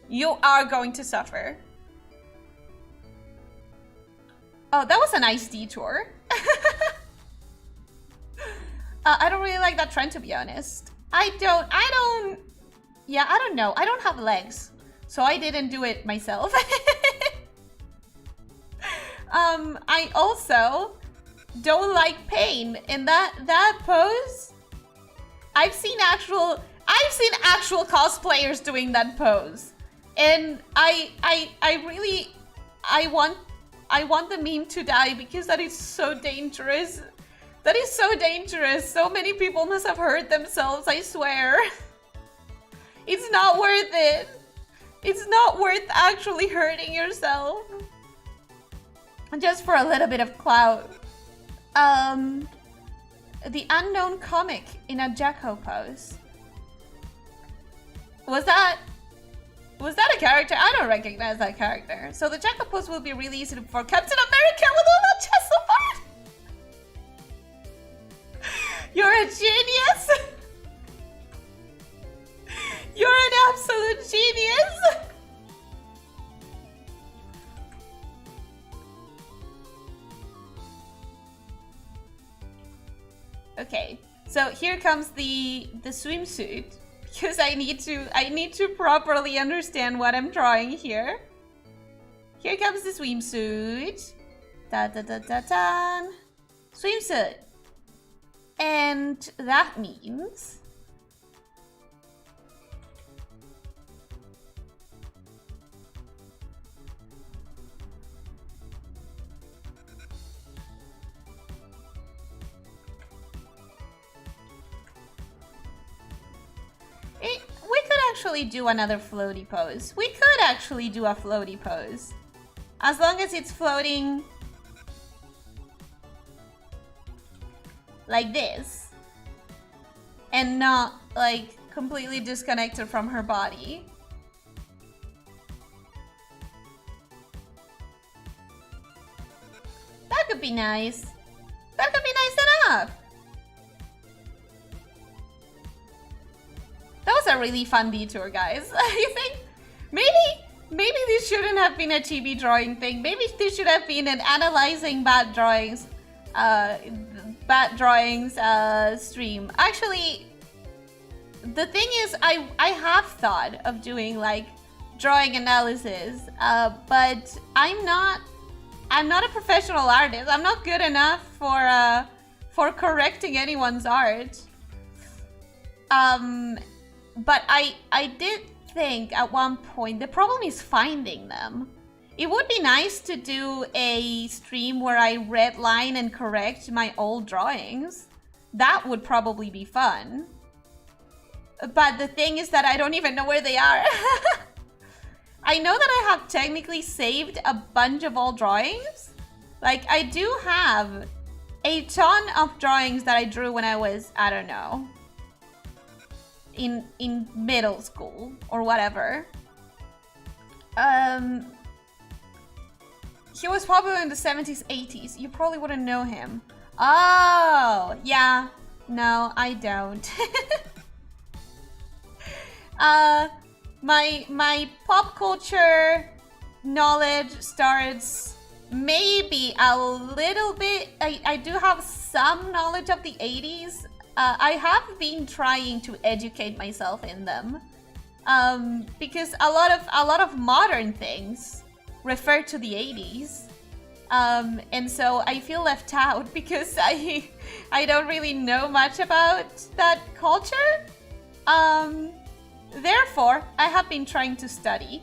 You are going to suffer. Oh, that was a nice detour. I don't really like that trend, to be honest. I don't know. I don't have legs, so I didn't do it myself. I also don't like pain in that pose. I've seen actual cosplayers doing that pose, and I want the meme to die because that is so dangerous. That is so dangerous. So many people must have hurt themselves, I swear. It's not worth it. It's not worth actually hurting yourself. Just for a little bit of clout. The unknown comic in a Jacko pose. Was that a character? I don't recognize that character. So the Jacko pose will be released for Captain America with all that chest apart. You're a genius. You're an absolute genius. Okay, so here comes the swimsuit, because I need to properly understand what I'm drawing here. Here comes the swimsuit. Da da da da da. Swimsuit. And that means we could actually do another floaty pose. We could actually do a floaty pose. As long as it's floating like this and not like completely disconnected from her body. That could be nice. That could be nice enough. That was a really fun detour, guys. You think maybe this shouldn't have been a chibi drawing thing. Maybe this should have been an analyzing bad drawings stream. Actually, the thing is, I have thought of doing like drawing analysis, but I'm not a professional artist. I'm not good enough for correcting anyone's art. But I did think at one point the problem is finding them. It would be nice to do a stream where I redline and correct my old drawings. That would probably be fun. But the thing is that I don't even know where they are. I know that I have technically saved a bunch of old drawings. Like, I do have a ton of drawings that I drew when I was, I don't know, in middle school or whatever. He was popular in the 70s, 80s. You probably wouldn't know him. Oh, yeah. No, I don't. My pop culture knowledge starts maybe a little bit. I do have some knowledge of the 80s. I have been trying to educate myself in them. Because a lot of modern things refer to the 80s. And so I feel left out because I don't really know much about that culture. Therefore, I have been trying to study.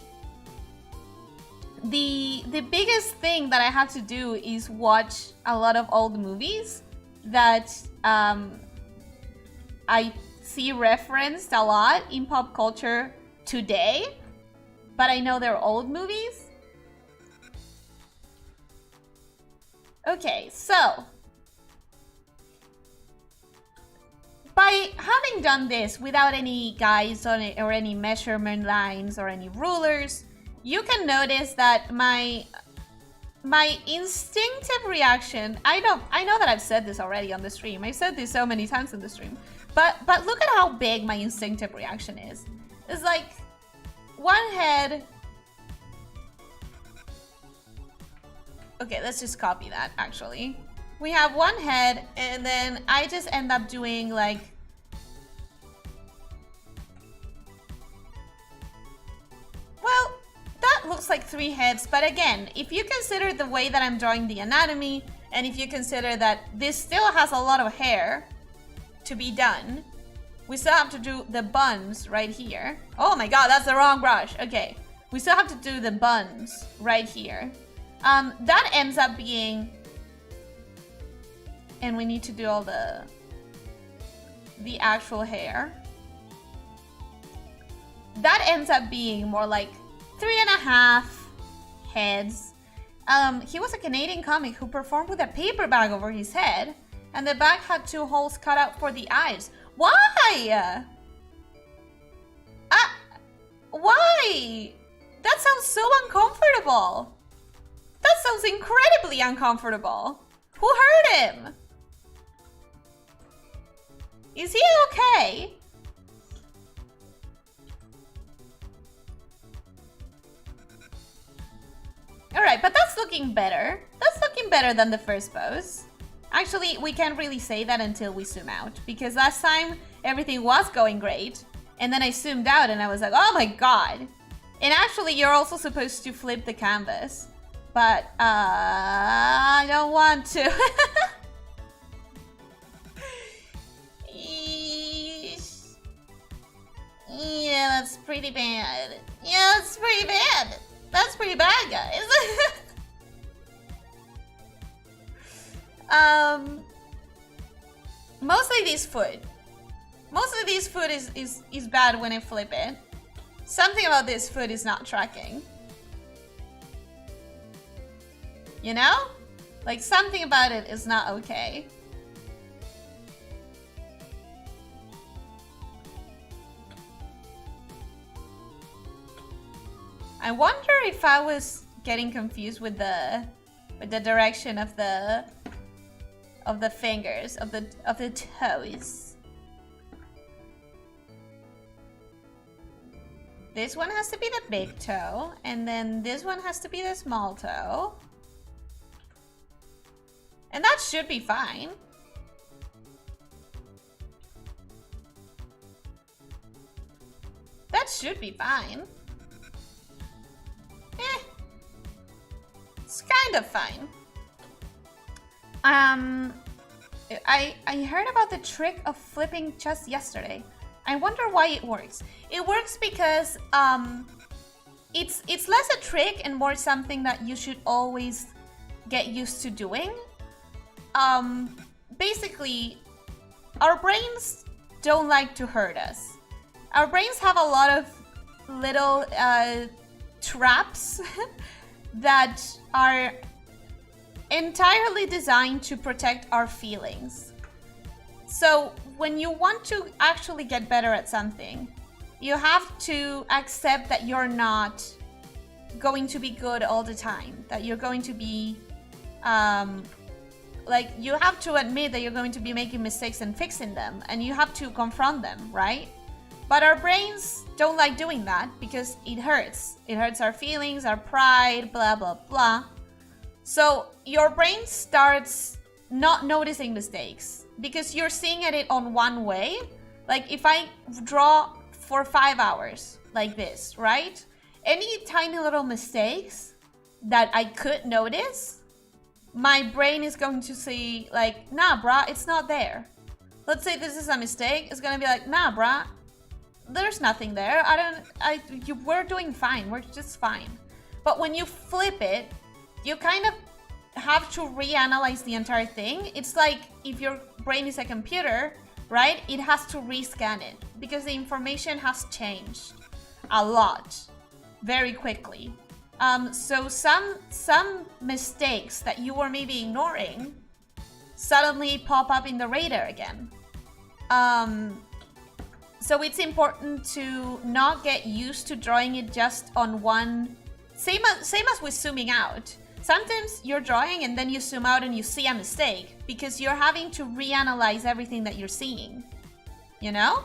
The biggest thing that I have to do is watch a lot of old movies that I see referenced a lot in pop culture today, but I know they're old movies. Okay, so by having done this without any guides on it or any measurement lines or any rulers, you can notice that my my instinctive reaction, I know that I've said this already on the stream. I've said this so many times in the stream. But look at how big my instinctive reaction is. It's like one head. Okay, let's just copy that actually. We have one head and then I just end up doing like well, that looks like 3 heads, but again, if you consider the way that I'm drawing the anatomy, and if you consider that this still has a lot of hair to be done, we still have to do the buns right here. Oh my god, that's the wrong brush. Okay, we still have to do the buns right here. That ends up being... And we need to do all the actual hair. That ends up being more like 3.5 heads. He was a Canadian comic who performed with a paper bag over his head, and the bag had 2 holes cut out for the eyes. Why? Why? That sounds so uncomfortable. That sounds incredibly uncomfortable. Who hurt him? Is he okay? Alright, but that's looking better. That's looking better than the first pose. Actually, we can't really say that until we zoom out, because last time everything was going great, and then I zoomed out and I was like, oh my god. And actually, you're also supposed to flip the canvas, but I don't want to. Yeah, that's pretty bad. Yeah, that's pretty bad. That's pretty bad, guys. Mostly this foot. Mostly this foot is bad when I flip it. Something about this foot is not tracking. You know? Like, something about it is not okay. I wonder if I was getting confused with the direction of the fingers, of the toes. This one has to be the big toe, and then this one has to be the small toe. And that should be fine. That should be fine. It's kind of fine. I heard about the trick of flipping just yesterday. I wonder why it works. It works because it's less a trick and more something that you should always get used to doing. Basically, our brains don't like to hurt us. Our brains have a lot of little traps that are entirely designed to protect our feelings. So when you want to actually get better at something, you have to accept that you're not going to be good all the time, that you're going to be like, you have to admit that you're going to be making mistakes and fixing them, and you have to confront them, right? But our brains don't like doing that because it hurts. It hurts our feelings, our pride, blah, blah, blah. So your brain starts not noticing mistakes because you're seeing it on one way. Like, if I draw for 5 hours like this, right? Any tiny little mistakes that I could notice, my brain is going to say like, nah, brah, it's not there. Let's say this is a mistake. It's gonna be like, nah, brah, there's nothing there. We're doing fine. We're just fine. But when you flip it, you kind of have to reanalyze the entire thing. It's like if your brain is a computer, right? It has to rescan it because the information has changed a lot very quickly. So some mistakes that you were maybe ignoring suddenly pop up in the radar again. So it's important to not get used to drawing it just on one, same as with zooming out. sometimes you're drawing and then you zoom out and you see a mistake because you're having to reanalyze everything that you're seeing. You know?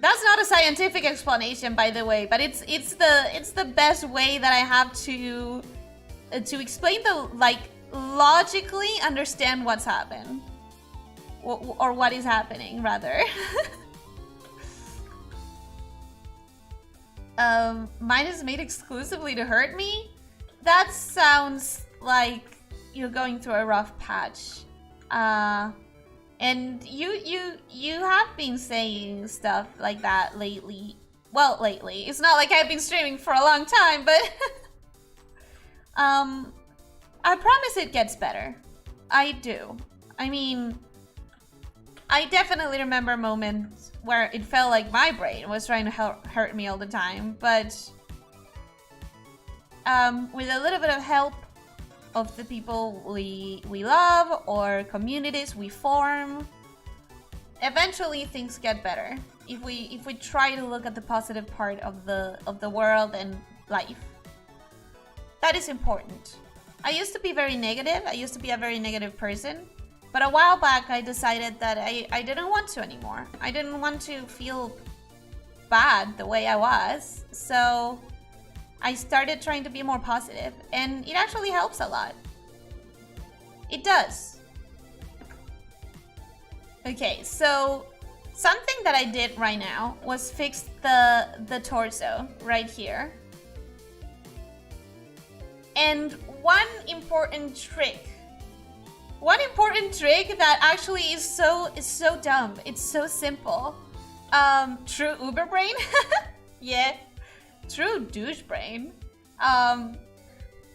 That's not a scientific explanation, by the way, but it's the best way that I have to explain the, like, logically understand what's happened. Or what is happening, rather. Mine is made exclusively to hurt me? That sounds like you're going through a rough patch. And you have been saying stuff like that lately. Well, lately. It's not like I've been streaming for a long time, but... I promise it gets better. I do. I mean... I definitely remember moments where it felt like my brain was trying to hurt me all the time, but... with a little bit of help of the people we love or communities we form, eventually things get better. If we try to look at the positive part of the world and life. That is important. I used to be very negative. I used to be a very negative person. But a while back, I decided that I didn't want to anymore. I didn't want to feel bad the way I was. So I started trying to be more positive, and it actually helps a lot. It does. Okay, so something that I did right now was fix the torso right here. And one important trick that actually is so dumb. It's so simple. True Uber brain? Yeah. True douche brain.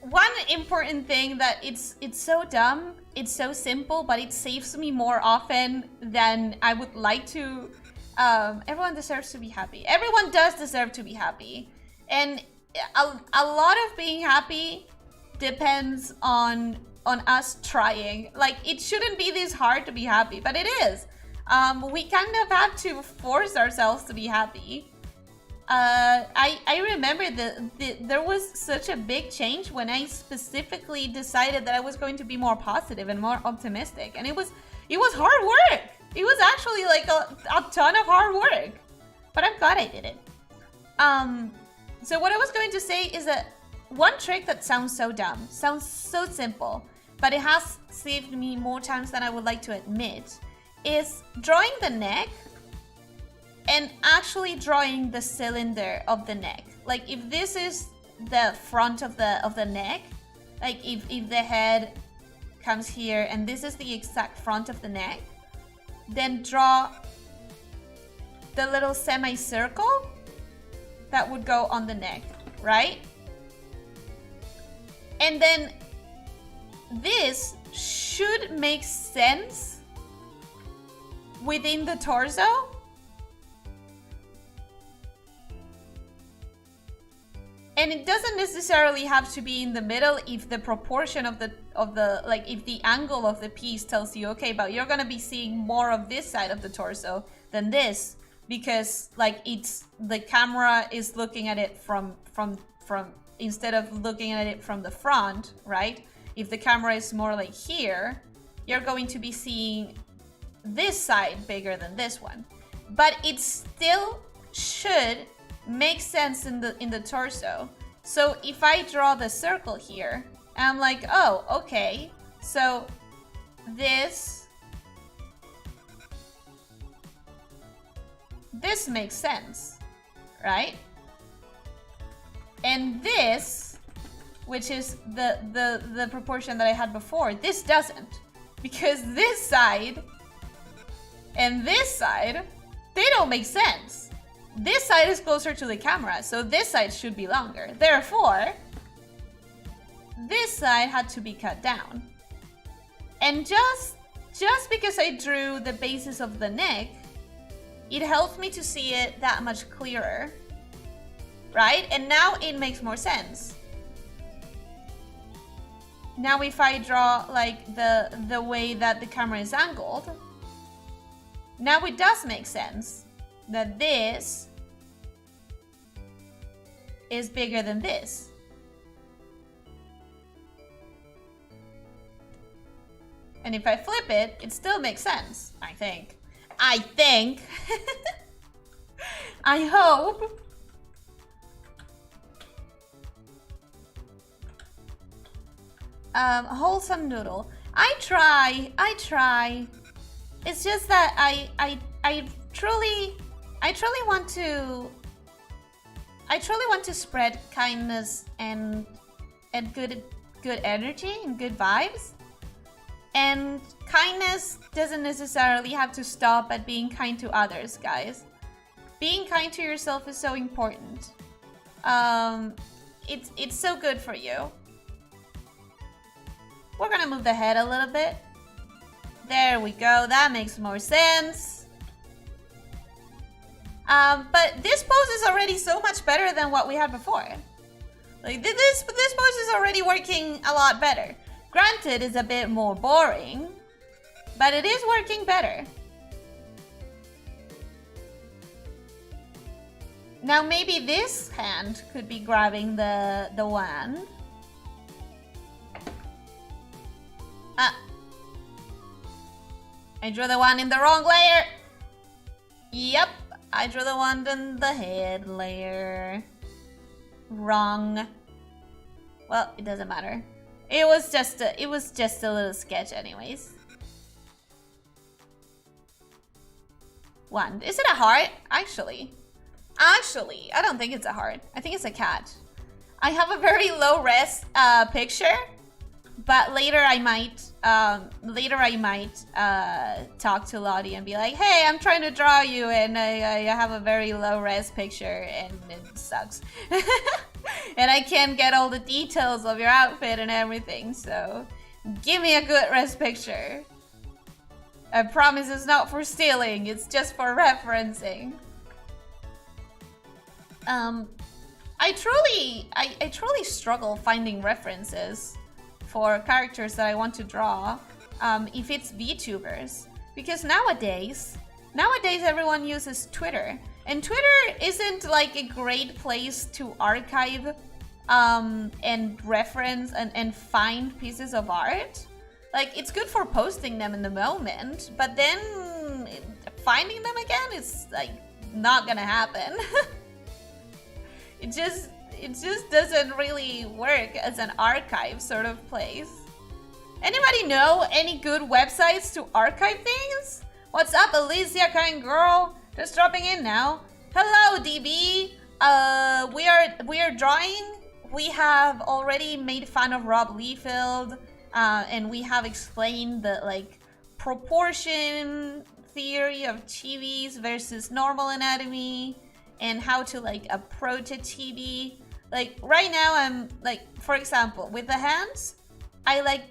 One important thing that it's so dumb, it's so simple, but it saves me more often than I would like to. Everyone deserves to be happy. Everyone does deserve to be happy. And a lot of being happy depends on us trying. Like, it shouldn't be this hard to be happy, but it is. We kind of have to force ourselves to be happy. I remember there was such a big change when I specifically decided that I was going to be more positive and more optimistic, and it was hard work. It was actually like a ton of hard work, but I'm glad I did it. So what I was going to say is that one trick that sounds so dumb, sounds so simple, but it has saved me more times than I would like to admit, is drawing the neck and actually drawing the cylinder of the neck. Like, if this is the front of the neck, like if the head comes here and this is the exact front of the neck, then draw the little semicircle that would go on the neck, right? And then this should make sense within the torso. And it doesn't necessarily have to be in the middle if the proportion of the like, if the angle of the piece tells you, okay, but you're gonna be seeing more of this side of the torso than this, because like it's the camera is looking at it from instead of looking at it from the front, right? If the camera is more like here, you're going to be seeing this side bigger than this one. But it still should make sense in the torso. So if I draw the circle here, I'm like, oh, okay, so this makes sense, right? And this, which is the proportion that I had before, this doesn't, because this side and this side, they don't make sense. This side is closer to the camera, so this side should be longer. Therefore, this side had to be cut down. And just because I drew the basis of the neck, it helped me to see it that much clearer, right? And now it makes more sense. Now if I draw like the way that the camera is angled, now it does make sense that this is bigger than this. And if I flip it, it still makes sense, I think. I think. I hope. Wholesome noodle. I try. It's just that I truly want to. I truly want to spread kindness and good energy and good vibes. And kindness doesn't necessarily have to stop at being kind to others, guys. Being kind to yourself is so important. It's so good for you. We're gonna move the head a little bit. There we go. That makes more sense. But this pose is already so much better than what we had before. Like this pose is already working a lot better. Granted, it's a bit more boring, but it is working better. Now maybe this hand could be grabbing the wand. I drew the wand in the wrong layer. Yep, I drew the wand in the head layer. Wrong. Well, it doesn't matter. It was just a little sketch anyways. Wand. Is it a heart? Actually, I don't think it's a heart. I think it's a cat. I have a very low res picture, but later I might talk to Lottie and be like, hey, I'm trying to draw you and I have a very low res picture and it sucks. And I can't get all the details of your outfit and everything, so give me a good res picture. I promise it's not for stealing, it's just for referencing. I truly struggle finding references for characters that I want to draw, if it's VTubers, because nowadays everyone uses Twitter, and Twitter isn't like a great place to archive and reference and find pieces of art. Like, it's good for posting them in the moment, but then finding them again is like not gonna happen. It just doesn't really work as an archive sort of place. Anybody know any good websites to archive things? What's up, Alicia, kind girl? Just dropping in now. Hello, DB. We are drawing. We have already made fun of Rob Liefeld, and we have explained the like proportion theory of chibis versus normal anatomy, and how to like approach a chibi. Like right now, I'm like, for example, with the hands, I like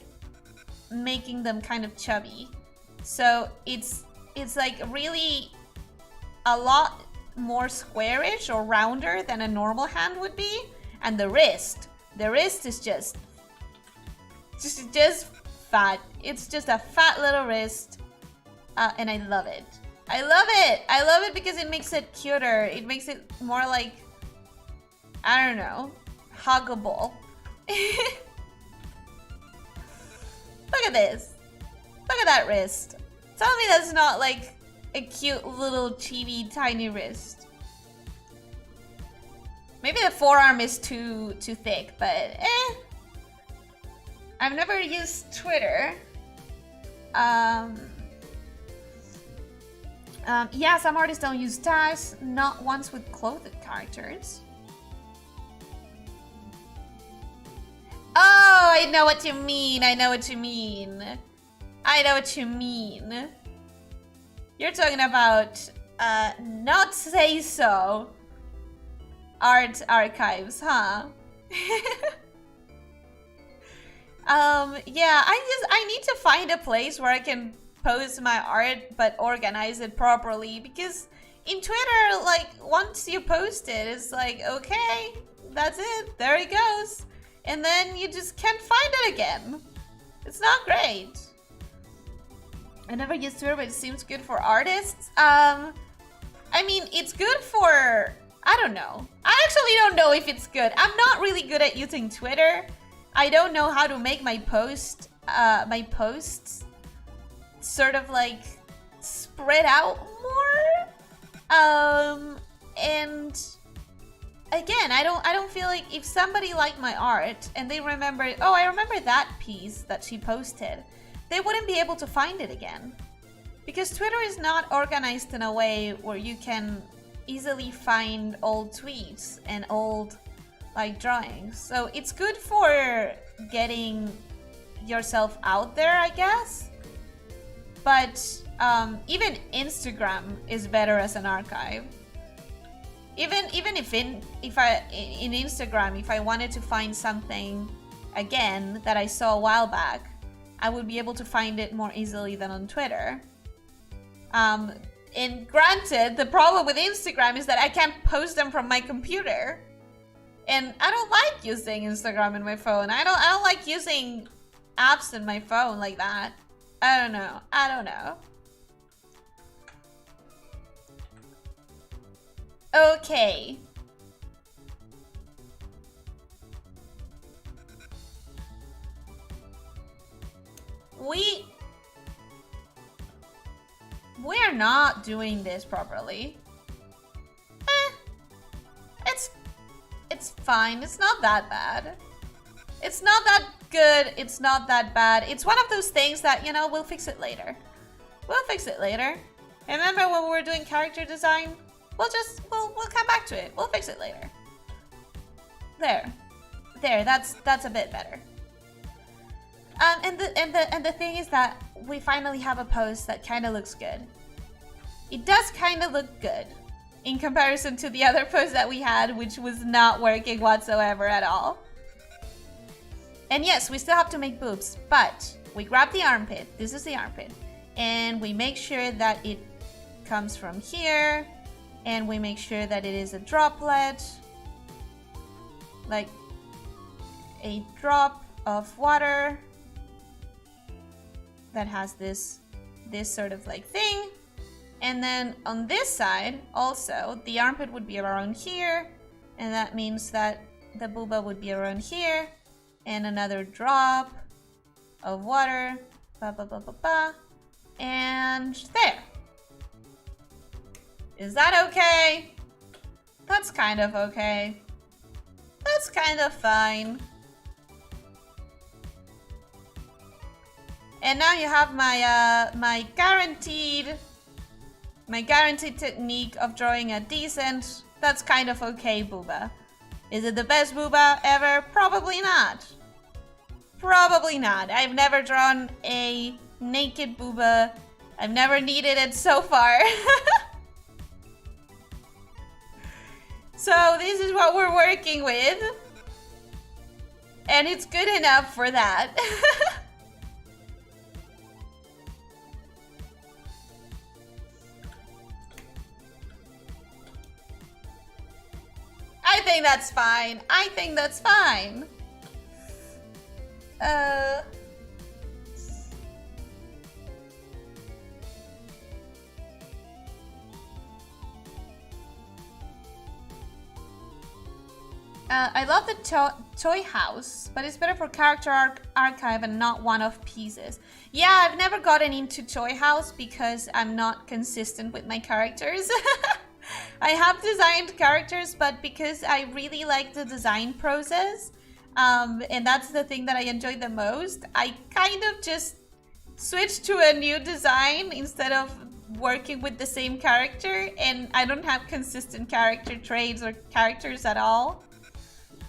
making them kind of chubby, so it's like really a lot more squarish or rounder than a normal hand would be. And the wrist is just fat. It's just a fat little wrist, and I love it. I love it because it makes it cuter. It makes it more like, I don't know, huggable. Look at this. Look at that wrist. Tell me that's not like a cute little chibi tiny wrist. Maybe the forearm is too thick, but eh. I've never used Twitter. Yeah, some artists don't use tags, not ones with clothed characters. Oh, I know what you mean. You're talking about not say so art archives, huh? Yeah, I need to find a place where I can post my art but organize it properly, because in Twitter, like, once you post it, it's like, okay, that's it, there it goes, and then you just can't find it again. It's not great. I never used Twitter, but it seems good for artists. I mean, it's good for, I don't know. I actually don't know if it's good. I'm not really good at using Twitter. I don't know how to make my posts sort of like spread out more. And again, I don't feel like if somebody liked my art and they remember, oh, I remember that piece that she posted, they wouldn't be able to find it again. Because Twitter is not organized in a way where you can easily find old tweets and old like drawings. So it's good for getting yourself out there, I guess. But even Instagram is better as an archive. Even if in Instagram, if I wanted to find something again that I saw a while back, I would be able to find it more easily than on Twitter. And granted, the problem with Instagram is that I can't post them from my computer. And I don't like using Instagram in my phone. I don't like using apps in my phone like that. I don't know. Okay. We're not doing this properly. It's fine. It's not that bad. It's not that good. It's not that bad. It's one of those things that, you know, we'll fix it later. We'll fix it later. Remember when we were doing character design? We'll come back to it. We'll fix it later. There, that's a bit better. And the thing is that we finally have a post that kind of looks good. It does kind of look good in comparison to the other post that we had, which was not working whatsoever at all. And yes, we still have to make boobs, but we grab the armpit. This is the armpit, and we make sure that it comes from here, and we make sure that it is a droplet, like a drop of water that has this sort of like thing. And then on this side also, the armpit would be around here, and that means that the booba would be around here, and another drop of water, and there. Is that okay? That's kind of okay. That's kind of fine. And now you have my my guaranteed technique of drawing a decent, that's kind of okay booba. Is it the best booba ever? Probably not. Probably not. I've never drawn a naked booba. I've never needed it so far. So this is what we're working with. And it's good enough for that. I think that's fine. I think that's fine. I love the toy house, but it's better for character archive and not one-off pieces. Yeah, I've never gotten into toy house because I'm not consistent with my characters. I have designed characters, but because I really like the design process, and that's the thing that I enjoy the most, I kind of just switched to a new design instead of working with the same character, and I don't have consistent character traits or characters at all.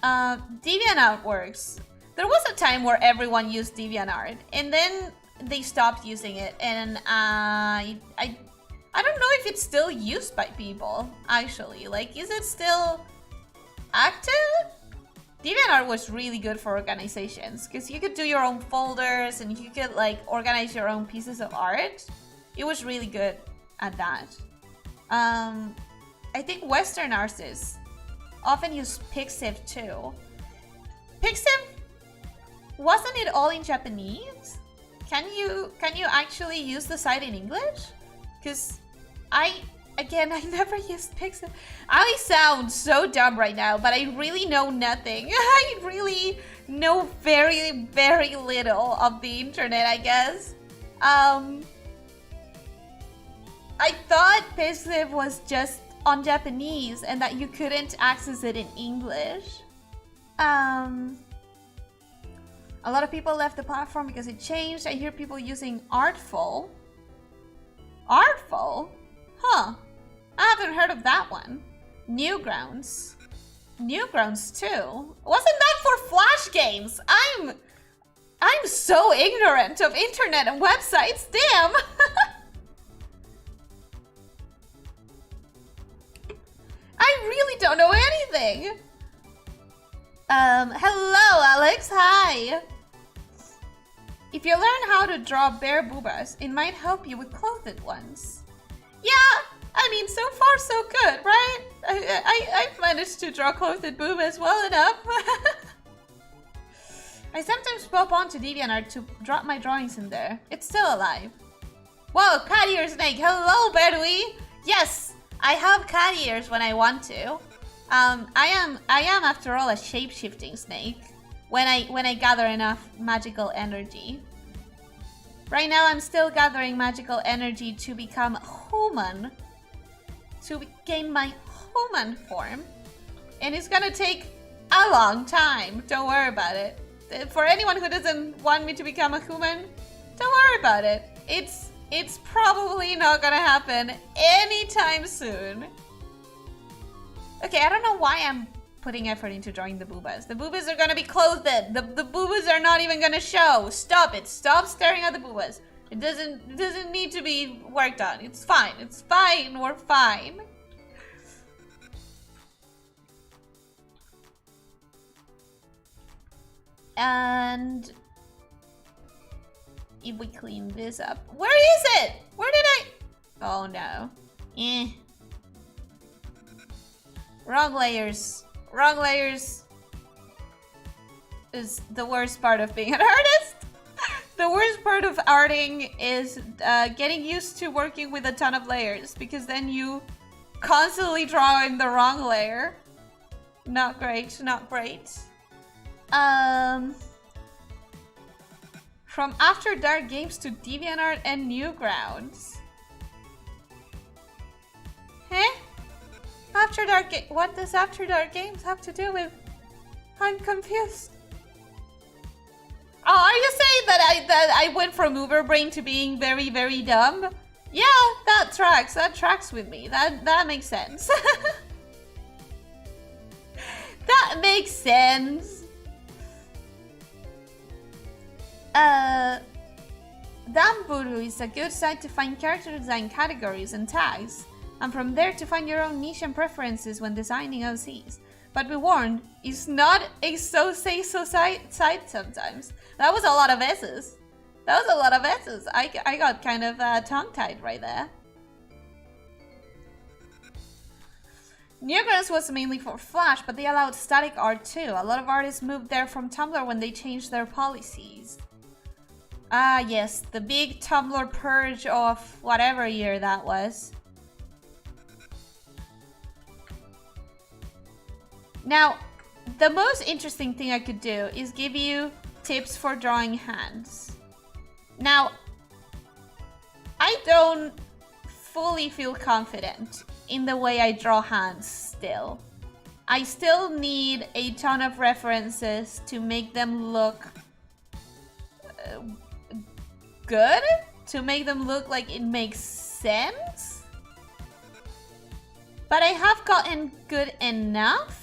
DeviantArt works. There was a time where everyone used DeviantArt, and then they stopped using it, and I don't know if it's still used by people, actually. Like, is it still active? DeviantArt was really good for organizations, because you could do your own folders, and you could, like, organize your own pieces of art. It was really good at that. I think Western artists often use Pixiv too. Pixiv, wasn't it all in Japanese? Can you actually use the site in English? Because I never used Pixiv. I sound so dumb right now, but I really know nothing. I really know very, very little of the internet, I guess. Payslip was just on Japanese and that you couldn't access it in English. A lot of people left the platform because it changed. I hear people using Artful. Artful? Huh. I haven't heard of that one. Newgrounds. Newgrounds too? Wasn't that for Flash games? I'm so ignorant of internet and websites. Damn. I really don't know anything. Hello, Alex. Hi. If you learn how to draw bare boobas, it might help you with clothed ones. Yeah, I mean, so far so good, right? I've managed to draw clothed boobas well enough. I sometimes pop onto DeviantArt to drop my drawings in there. It's still alive. Whoa, cat ear snake. Hello, Bedouin. Yes, I have cat ears when I want to. I am after all a shape-shifting snake when I gather enough magical energy. Right now I'm still gathering magical energy to become human. To gain my human form. And it's gonna take a long time. Don't worry about it. For anyone who doesn't want me to become a human, don't worry about it. It's probably not gonna happen anytime soon. Okay, I don't know why I'm putting effort into drawing the boobas. The boobas are gonna be clothed. The boobas are not even gonna show. Stop it. Stop staring at the boobas. It doesn't need to be worked on. It's fine. It's fine. We're fine. And if we clean this up, where is it? Where did I? Oh no. Wrong layers. Wrong layers is the worst part of being an artist. The worst part of arting is getting used to working with a ton of layers, because then you constantly draw in the wrong layer. Not great, not great. From After Dark Games to DeviantArt and Newgrounds. Huh? After Dark what does After Dark Games have to do with? I'm confused. Oh, are you saying that I went from Uber brain to being very, very dumb? Yeah, that tracks. That tracks with me. That makes sense. That makes sense. Damburu is a good site to find character design categories and tags, and from there to find your own niche and preferences when designing OCs. But be warned, it's not a so-say-so site sometimes. That was a lot of S's. That was a lot of S's. I got kind of tongue-tied right there. Newgrounds was mainly for Flash, but they allowed static art too. A lot of artists moved there from Tumblr when they changed their policies. Ah yes, the big Tumblr purge of whatever year that was. Now, the most interesting thing I could do is give you tips for drawing hands. Now, I don't fully feel confident in the way I draw hands still. I still need a ton of references to make them look good, to make them look like it makes sense. But I have gotten good enough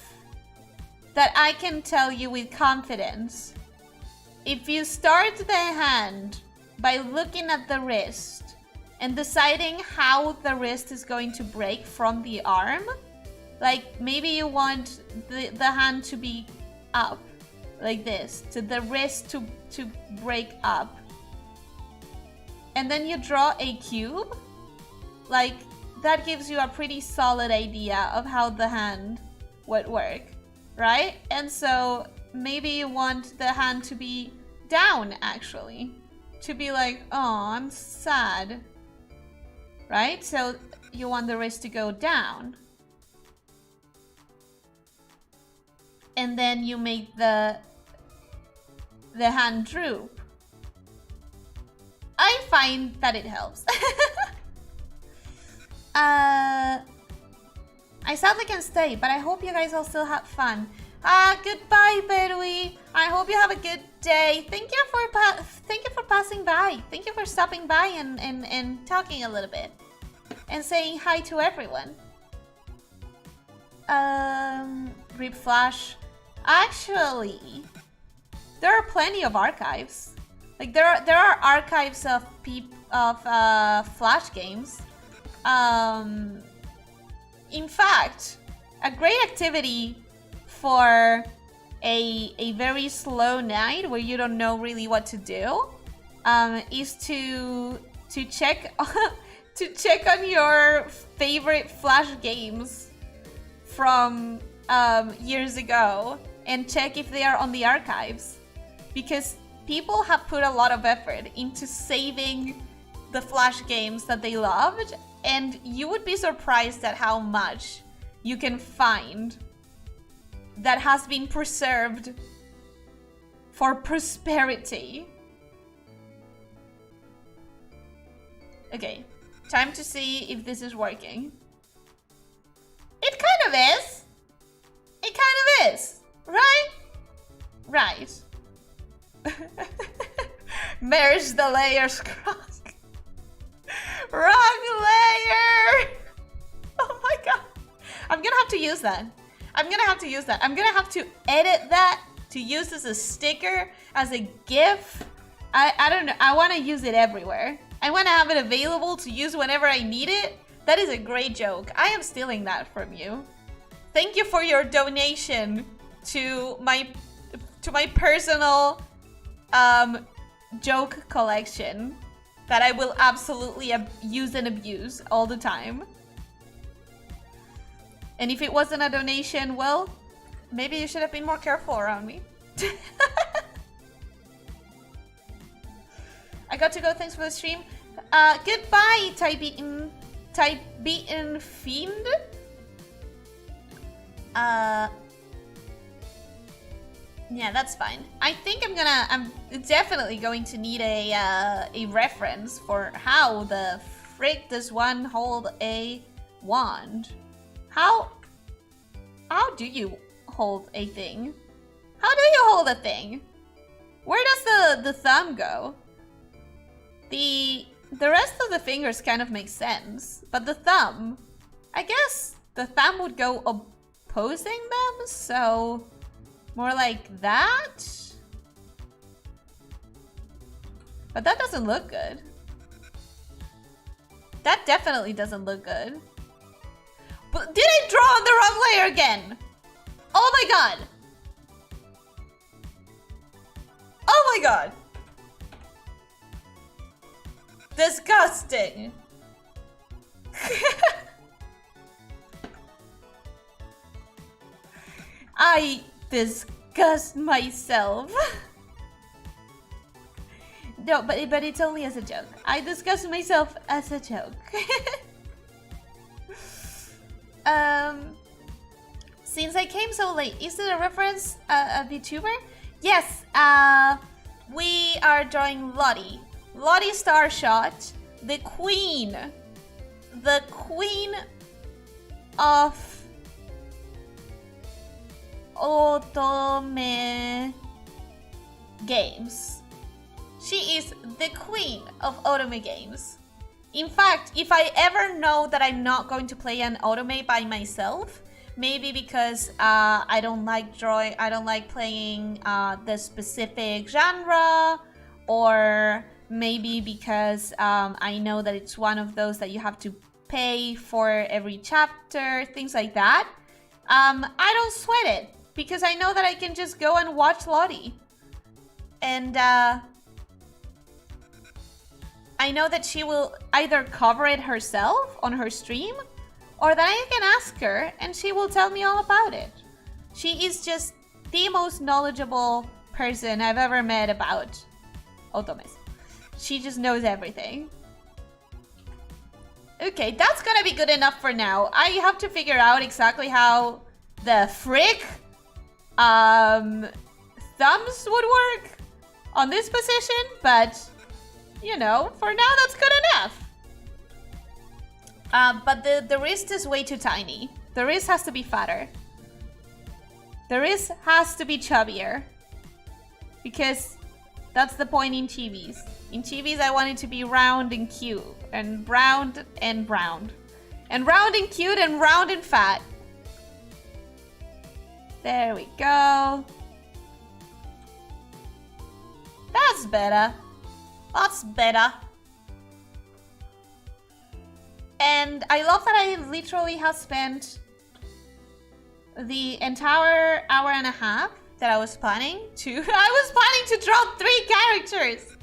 that I can tell you with confidence, if you start the hand by looking at the wrist and deciding how the wrist is going to break from the arm, like maybe you want the hand to be up, like this, to the wrist to break up, and then you draw a cube, like that gives you a pretty solid idea of how the hand would work. Right? And so maybe you want the hand to be down, actually. To be like, oh, I'm sad. Right? So you want the wrist to go down. And then you make the hand droop. I find that it helps. I sadly can't stay, but I hope you guys all still had fun. Goodbye, Berui. I hope you have a good day. Thank you for passing by. Thank you for stopping by and talking a little bit and saying hi to everyone. Rip Flash. Actually, there are plenty of archives. Like there are archives of Flash games. In fact, a great activity for a very slow night where you don't know really what to do is to check on your favorite Flash games from years ago and check if they are on the archives, because people have put a lot of effort into saving the Flash games that they loved, and you would be surprised at how much you can find that has been preserved for prosperity. Okay, time to see if this is working. It kind of is. It kind of is, right? Right. Merge the layers, cross. Wrong layer! Oh my god. I'm gonna have to use that. I'm gonna have to edit that to use as a sticker, as a GIF. I don't know. I want to use it everywhere. I want to have it available to use whenever I need it. That is a great joke. I am stealing that from you. Thank you for your donation to my personal joke collection that I will absolutely use and abuse all the time. And if it wasn't a donation, well, maybe you should have been more careful around me. I got to go, thanks for the stream. Goodbye, Tybeaten Fiend. Yeah, that's fine. I think I'm definitely going to need a reference for how the frick does one hold a wand. How do you hold a thing? How do you hold a thing? Where does the thumb go? The rest of the fingers kind of make sense, but the thumb, I guess the thumb would go opposing them, so more like that? But that doesn't look good. That definitely doesn't look good. But did I draw on the wrong layer again? Oh my god! Oh my god! Disgusting! I disgust myself. No, but it's only as a joke. I disgust myself as a joke. Since I came so late, is it a reference a VTuber? Yes, we are drawing Lottie. Lottie Starshot, the queen of otome games. She is the queen of otome games. In fact, if I ever know that I'm not going to play an otome by myself, maybe because I don't like drawing, I don't like playing the specific genre, or maybe because I know that it's one of those that you have to pay for every chapter, things like that, I don't sweat it, because I know that I can just go and watch Lottie. And I know that she will either cover it herself on her stream, or that I can ask her and she will tell me all about it. She is just the most knowledgeable person I've ever met about otomes. She just knows everything. Okay, that's gonna be good enough for now. I have to figure out exactly how the frick thumbs would work on this position, but you know, for now that's good enough. But the wrist is way too tiny. The wrist has to be fatter. The wrist has to be chubbier. Because that's the point in chibis. In chibis, I want it to be round and cute. And round and round. And round and cute and round and fat. There we go. That's better. That's better. And I love that I literally have spent the entire hour and a half that I was planning to... I was planning to draw 3 characters!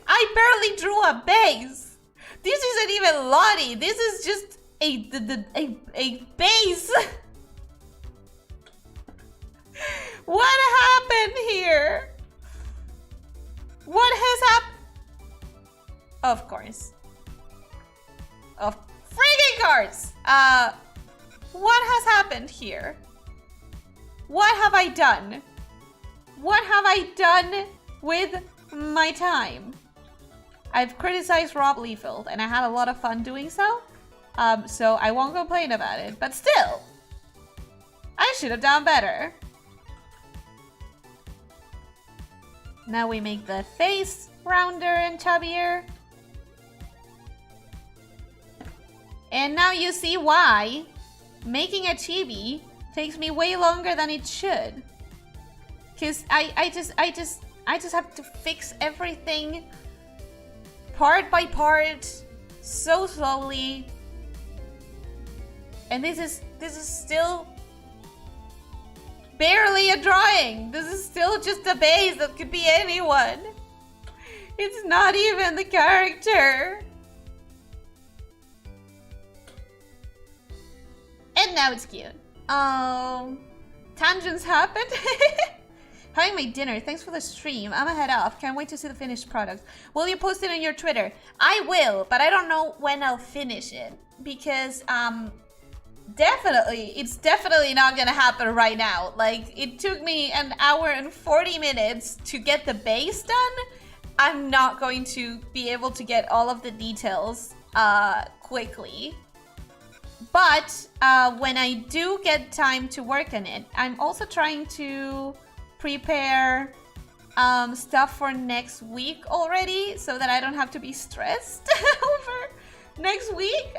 I barely drew a base! This isn't even Lottie, this is just a base! What happened here? What has happened? Of course. Of freaking course! What has happened here? What have I done? What have I done with my time? I've criticized Rob Liefeld and I had a lot of fun doing so. So I won't complain about it, but still, I should have done better. Now we make the face rounder and chubbier. And now you see why making a chibi takes me way longer than it should. Cause I just have to fix everything part by part so slowly. And this is still barely a drawing. This is still just a base that could be anyone. It's not even the character. And now it's cute. Oh, tangents happened. Having my dinner. Thanks for the stream. I'ma head off. Can't wait to see the finished product. Will you post it on your Twitter? I will, but I don't know when I'll finish it. Because, it's definitely not gonna happen right now. Like, it took me an hour and 40 minutes to get the base done. I'm not going to be able to get all of the details quickly. But when I do get time to work on it, I'm also trying to prepare stuff for next week already so that I don't have to be stressed over next week.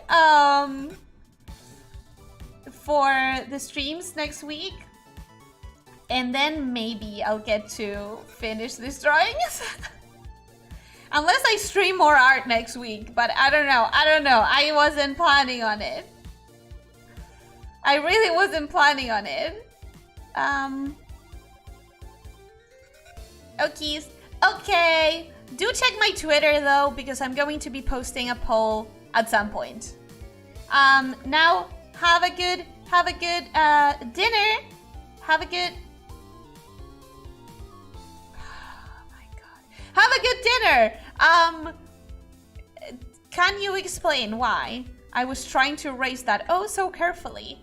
For the streams next week. And then maybe I'll get to finish these drawings. Unless I stream more art next week, but I don't know. I wasn't planning on it. I really wasn't planning on it. Okay. Do check my Twitter though, because I'm going to be posting a poll at some point. Now have a good dinner. Have a good... Oh my god. Have a good dinner. Can you explain why I was trying to erase that oh so carefully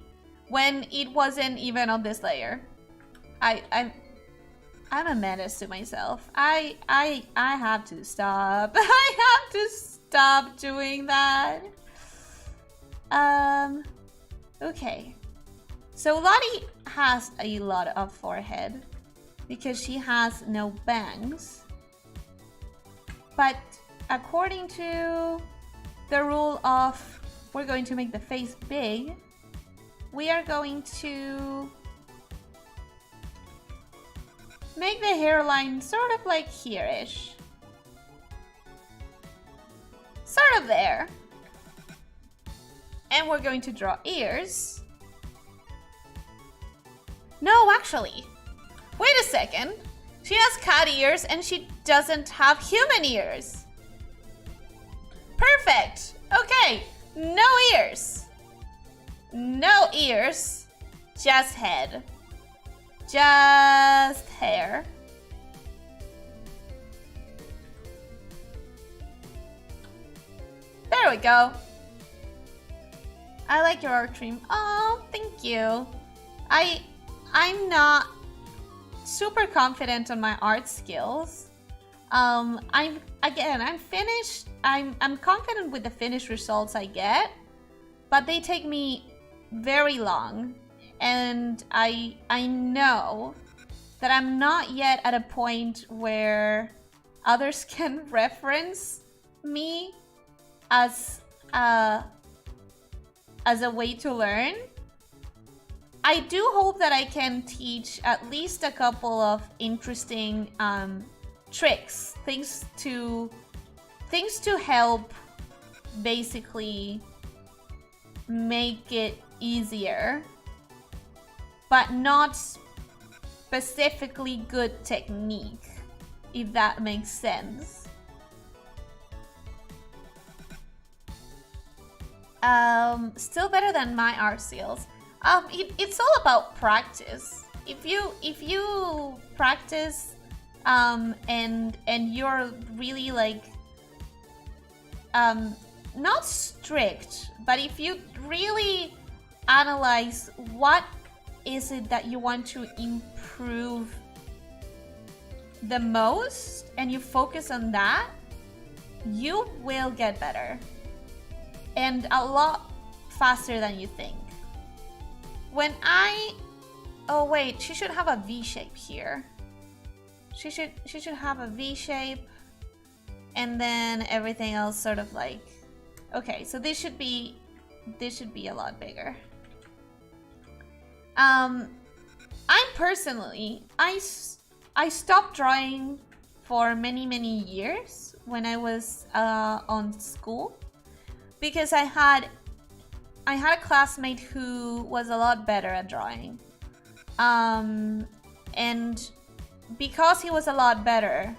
when it wasn't even on this layer? I'm a menace to myself. I have to stop. I have to stop doing that. Okay. So Lottie has a lot of forehead because she has no bangs. But according to the rule of we're going to make the face big, we are going to make the hairline sort of like here-ish. Sort of there. And we're going to draw ears. No, actually. Wait a second. She has cat ears and she doesn't have human ears. Perfect. Okay. No ears. No ears. Just head. Just hair. There we go. I like your art stream. Oh, thank you. I'm not super confident on my art skills. I'm finished. I'm confident with the finished results I get. but they take me very long, and I know that I'm not yet at a point where others can reference me as a way to learn. I do hope that I can teach at least a couple of interesting tricks, things to help basically make it easier, but not specifically good technique, if that makes sense. Still better than my art skills. It's all about practice. If you practice and you're really like not strict, but if you really analyze what is it that you want to improve the most and you focus on that, you will get better, and a lot faster than you think. Oh wait, she should have a V shape here. She should have a V shape, and then everything else sort of like, okay, so this should be a lot bigger. I personally, I stopped drawing for many years when I was on school, because I had a classmate who was a lot better at drawing. And because he was a lot better,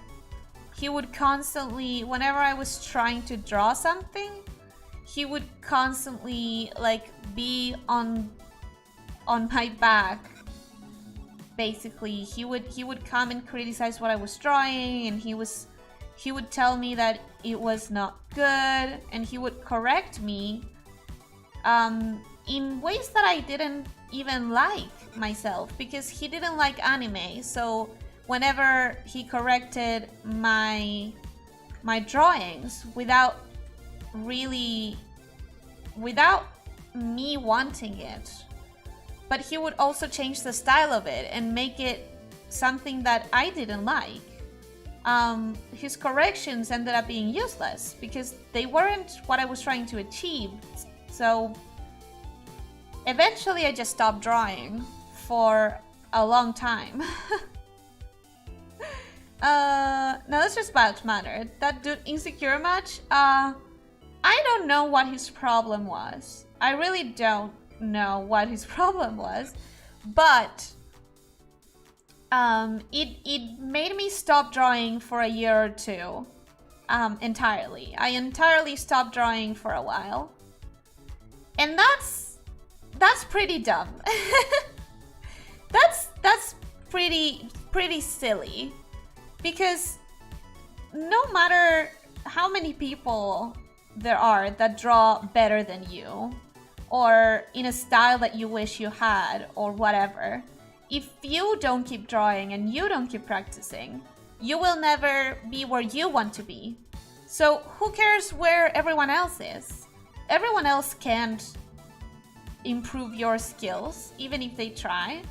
he would constantly, whenever I was trying to draw something, he would constantly like be on my back. Basically, he would come and criticize what I was drawing, and he would tell me that it was not good, and he would correct me in ways that I didn't even like myself, because he didn't like anime. So whenever he corrected my drawings without me wanting it, but he would also change the style of it and make it something that I didn't like. His corrections ended up being useless because they weren't what I was trying to achieve. So eventually I just stopped drawing for a long time. Now that's just bad manner. That dude insecure much? I don't know what his problem was. I really don't know what his problem was, but it made me stop drawing for a year or two. Entirely. I entirely stopped drawing for a while. And that's pretty dumb. that's pretty silly, because no matter how many people there are that draw better than you, or in a style that you wish you had, or whatever, if you don't keep drawing and you don't keep practicing, you will never be where you want to be. So who cares where everyone else is? Everyone else can't improve your skills, even if they try.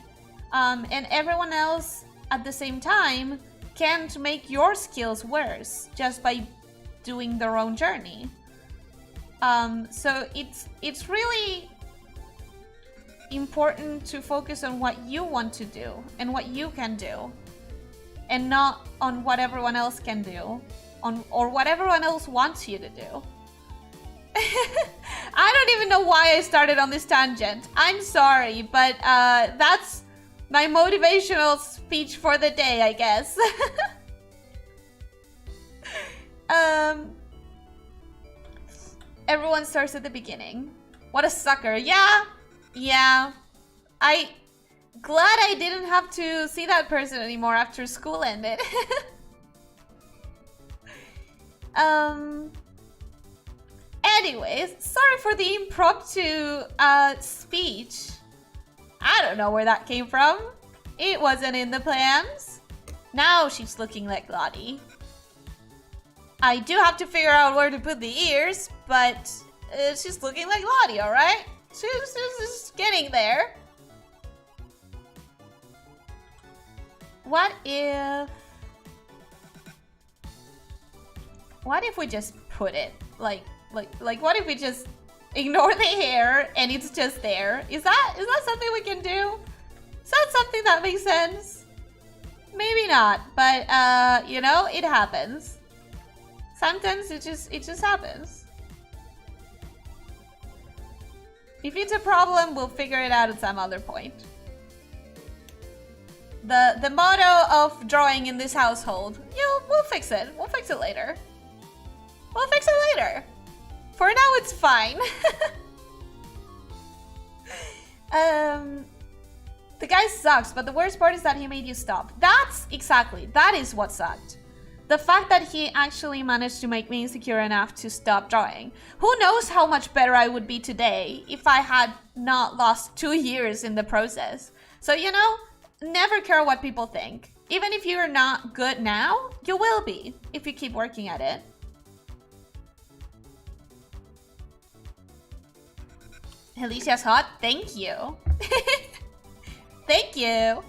And everyone else at the same time can't make your skills worse just by doing their own journey. So it's really important to focus on what you want to do and what you can do, and not on what everyone else can do, or what everyone else wants you to do. I don't even know why I started on this tangent. I'm sorry, but that's my motivational speech for the day, I guess. Everyone starts at the beginning. What a sucker. Yeah. Glad I didn't have to see that person anymore after school ended. Anyways, sorry for the impromptu speech. I don't know where that came from. It wasn't in the plans. Now she's looking like Lottie. I do have to figure out where to put the ears, but She's looking like Lottie, alright? She's getting there. What if we just put it like what if we just ignore the hair and it's just there? Is that something we can do? Is that something that makes sense? Maybe not, but you know, it happens. Sometimes it just happens. If it's a problem, we'll figure it out at some other point. The motto of drawing in this household, we'll fix it. We'll fix it later. We'll fix it later. For now, it's fine. The guy sucks, but the worst part is that he made you stop. That is what sucked. The fact that he actually managed to make me insecure enough to stop drawing. Who knows how much better I would be today if I had not lost 2 years in the process. So, you know, never care what people think. Even if you're not good now, you will be if you keep working at it. Alicia's hot. Thank you. Thank you.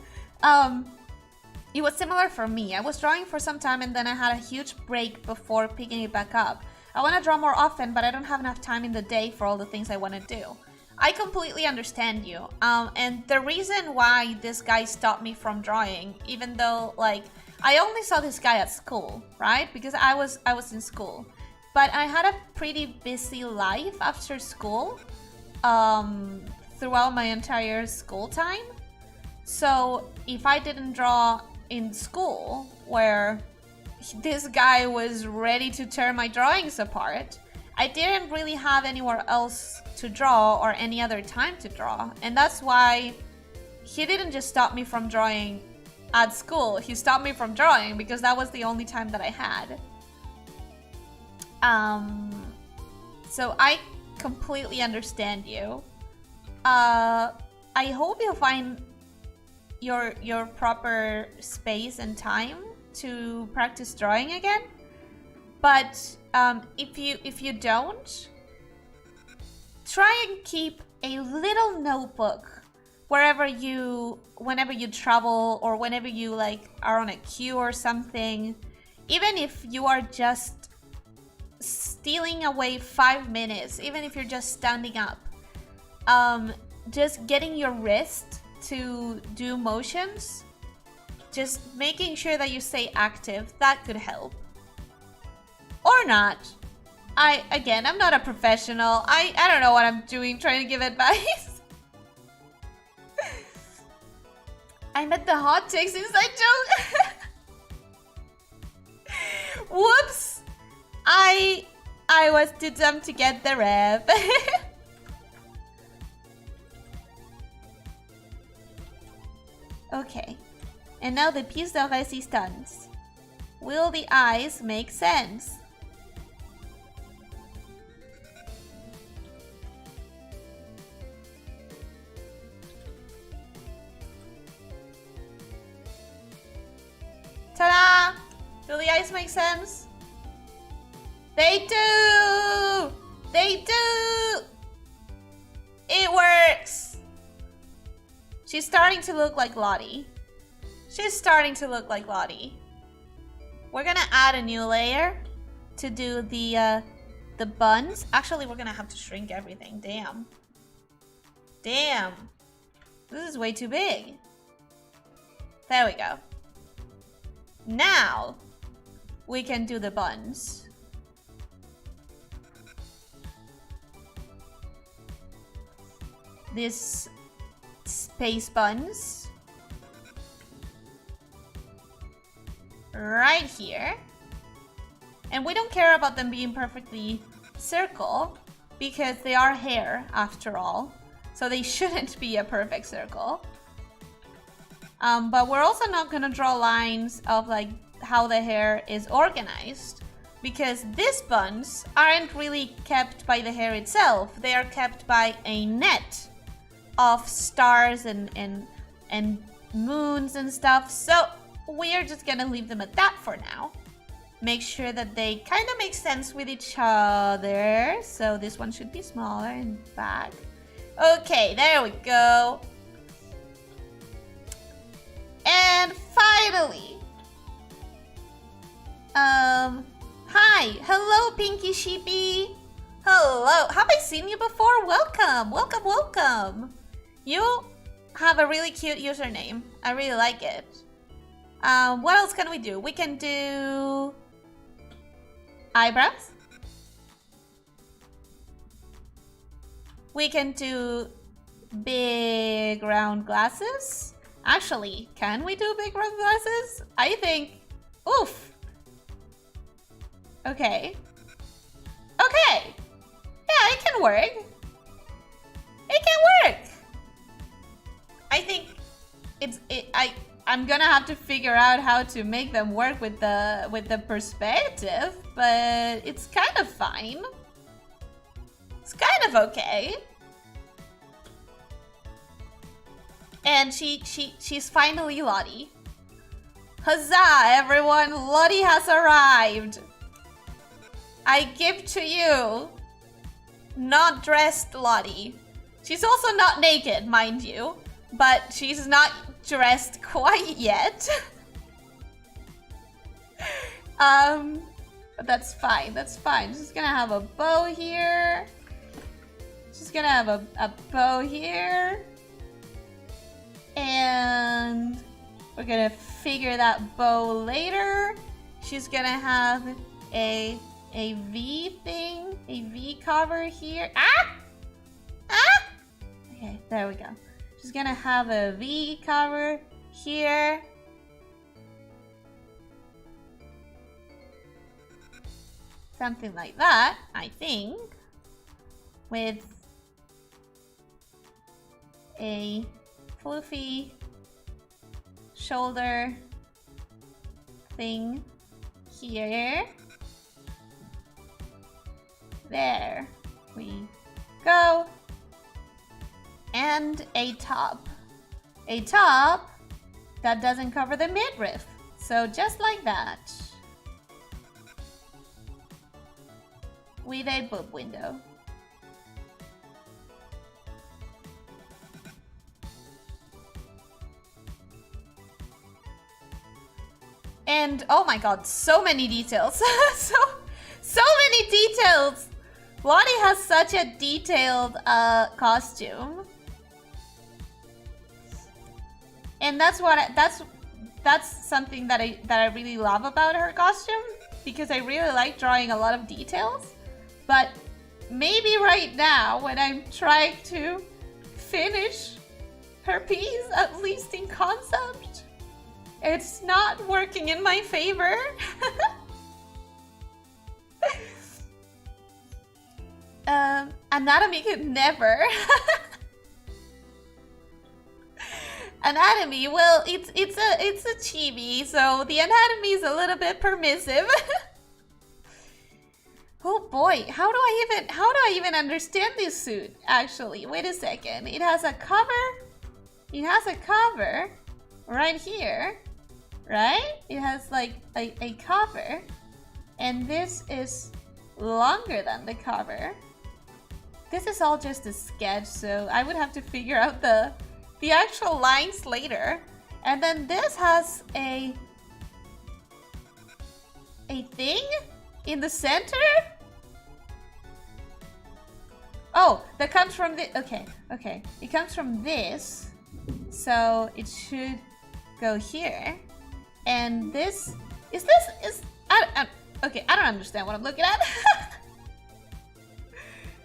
It was similar for me. I was drawing for some time and then I had a huge break before picking it back up. I want to draw more often, but I don't have enough time in the day for all the things I want to do. I completely understand you. And the reason why this guy stopped me from drawing, even though like I only saw this guy at school, right? Because I was in school. But I had a pretty busy life after school, throughout my entire school time. So if I didn't draw in school, where this guy was ready to tear my drawings apart, I didn't really have anywhere else to draw or any other time to draw. And that's why he didn't just stop me from drawing at school. He stopped me from drawing because that was the only time that I had. So I completely understand you. I hope you'll find your proper space and time to practice drawing again. But if you don't, try and keep a little notebook whenever you travel or whenever you like are on a queue or something. Even if you are just stealing away 5 minutes, even if you're just standing up, just getting your wrist to do motions, just making sure that you stay active, that could help. Or not. I'm not a professional. I don't know what I'm doing trying to give advice. I met the hot chicks inside joke. Whoops. I was too dumb to get the rep. Okay. And now the piece de resistance. Will the eyes make sense? Ta-da! Do the eyes make sense? They do! They do! It works! She's starting to look like Lottie. She's starting to look like Lottie. We're gonna add a new layer to do the buns. Actually, we're gonna have to shrink everything. Damn. Damn. This is way too big. There we go. Now, we can do the buns. This space buns. Right here. And we don't care about them being perfectly circle because they are hair after all. So they shouldn't be a perfect circle. But we're also not gonna draw lines of like how the hair is organized because these buns aren't really kept by the hair itself. They are kept by a net of stars and moons and stuff. So we're just gonna leave them at that for now. make sure that they kind of make sense with each other. So this one should be smaller and back. Okay, there we go. And finally, hi, hello, Pinky Sheepy. Hello, have I seen you before? Welcome, welcome, welcome. You have a really cute username. I really like it. What else can we do? We can do eyebrows. We can do big round glasses. Actually, can we do big round glasses? I think, oof. Okay. Okay. Yeah, it can work. It can work. I think I'm gonna have to figure out how to make them work with the perspective, but it's kind of fine. It's kind of okay. And she's finally Lottie. Huzzah, everyone! Lottie has arrived. I give to you not dressed Lottie. She's also not naked, mind you, but she's not dressed quite yet. But that's fine, that's fine. She's gonna have a bow here. She's gonna have a bow here. And we're gonna figure that bow later. She's gonna have a V thing, a V cover here. Ah! Ah! Okay, there we go. She's gonna have a V cover here. Something like that, I think. With a floofy shoulder thing here. There we go. And a top. A top that doesn't cover the midriff. So just like that. With a boob window. And oh my god, so many details. so many details. Lottie has such a detailed costume. And that's something that I really love about her costume, because I really like drawing a lot of details. But maybe right now, when I'm trying to finish her piece, at least in concept, it's not working in my favor. Anatomy could never. Anatomy, well, it's a chibi, so the anatomy is a little bit permissive. Oh boy, how do I even understand this suit? Actually, wait a second. It has a cover. It has a cover right here, right? It has like a cover, and this is longer than the cover. This is all just a sketch, so I would have to figure out the actual lines later. And then this has a thing in the center. Oh, that comes from the okay. It comes from this, so it should go here. And this is okay. I don't understand what I'm looking at.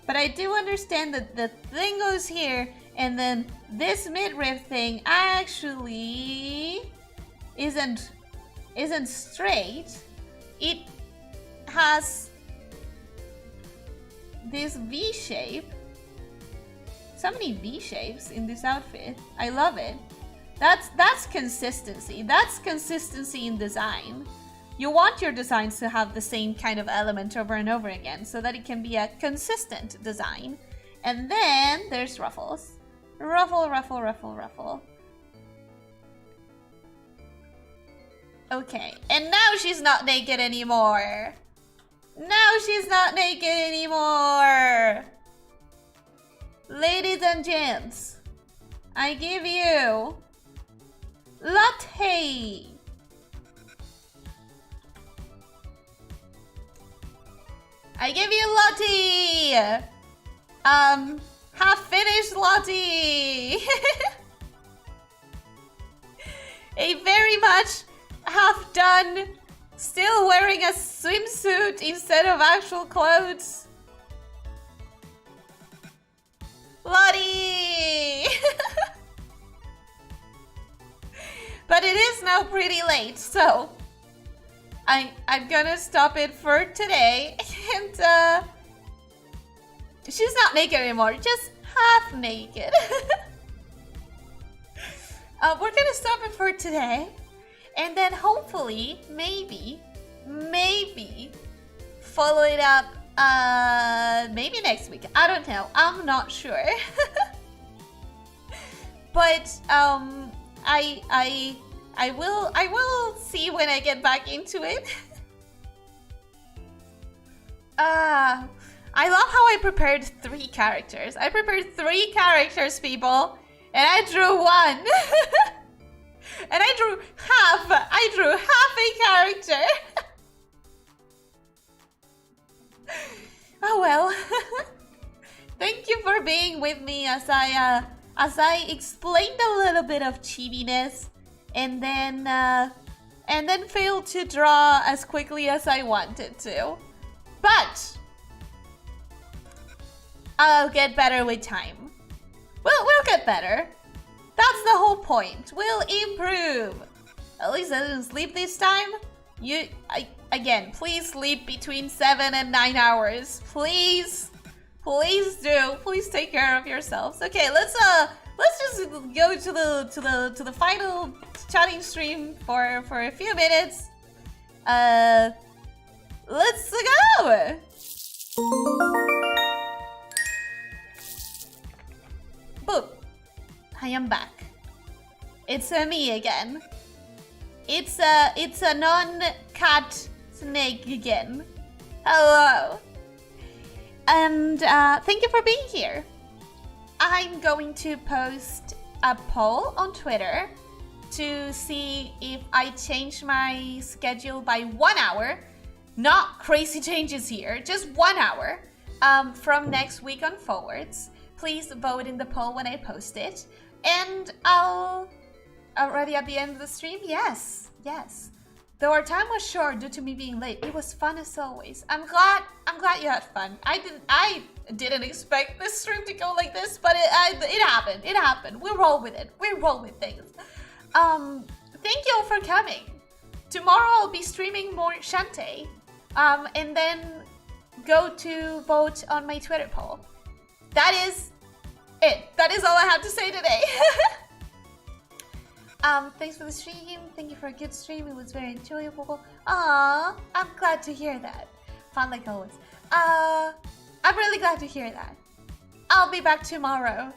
But I do understand that the thing goes here, and then this midriff thing actually isn't straight. It has this V shape. So many V shapes in this outfit. I love it. That's consistency. That's consistency in design. You want your designs to have the same kind of element over and over again, so that it can be a consistent design. And then there's ruffles. Ruffle, ruffle, ruffle, ruffle. Okay, and now she's not naked anymore. Now she's not naked anymore. Ladies and gents, I give you latte. I give you latte. Half finished latte. A very much half done, still wearing a swimsuit instead of actual clothes. Lottie! But it is now pretty late, so I'm gonna stop it for today. And she's not naked anymore, just half naked. We're gonna stop it for today. And then hopefully, maybe, follow it up, maybe next week. I don't know. I'm not sure. But I will see when I get back into it. I love how I prepared 3 characters. I prepared 3 characters, people, and I drew 1. And I drew half a character. Oh well. Thank you for being with me as I explained a little bit of chibiness and then failed to draw as quickly as I wanted to. But I'll get better with time. We'll get better. That's the whole point. We'll improve. At least I didn't sleep this time. Again, please sleep between 7 and 9 hours. Please do. Please take care of yourselves. Okay, let's just go to the final chatting stream for a few minutes. Let's go. Boop. I am back. It's me again. It's a non-cat snake again. Hello. And thank you for being here. I'm going to post a poll on Twitter to see if I change my schedule by 1 hour. Not crazy changes here, just 1 hour from next week on forwards. Please vote in the poll when I post it. And I'll already at the end of the stream, yes. Though our time was short due to me being late, it was fun as always. I'm glad you had fun. I didn't expect this stream to go like this, but it happened. It happened. We roll with it. We roll with things. Thank you all for coming. Tomorrow I'll be streaming more Shantae. And then go to vote on my Twitter poll. That is it. That is all I have to say today. Thanks for the stream. Thank you for a good stream. It was very enjoyable. Aww, I'm glad to hear that. Fun like always. I'm really glad to hear that. I'll be back tomorrow.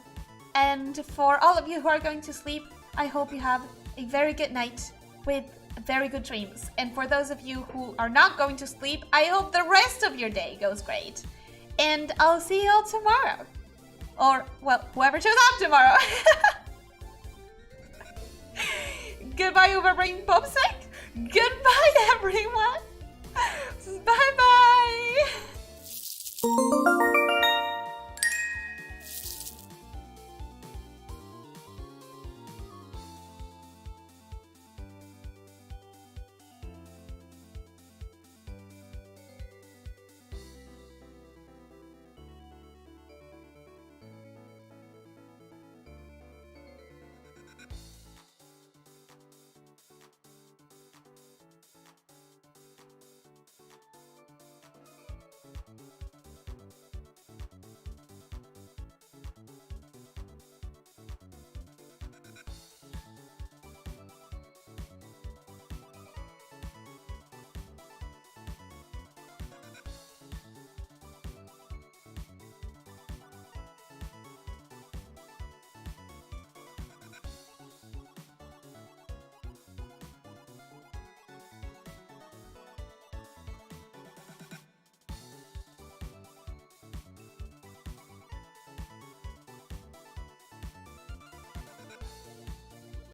And for all of you who are going to sleep, I hope you have a very good night with very good dreams. And for those of you who are not going to sleep, I hope the rest of your day goes great. And I'll see you all tomorrow. Or, well, whoever shows up tomorrow. Goodbye, Overbrain Popsec. Goodbye, everyone. Bye-bye.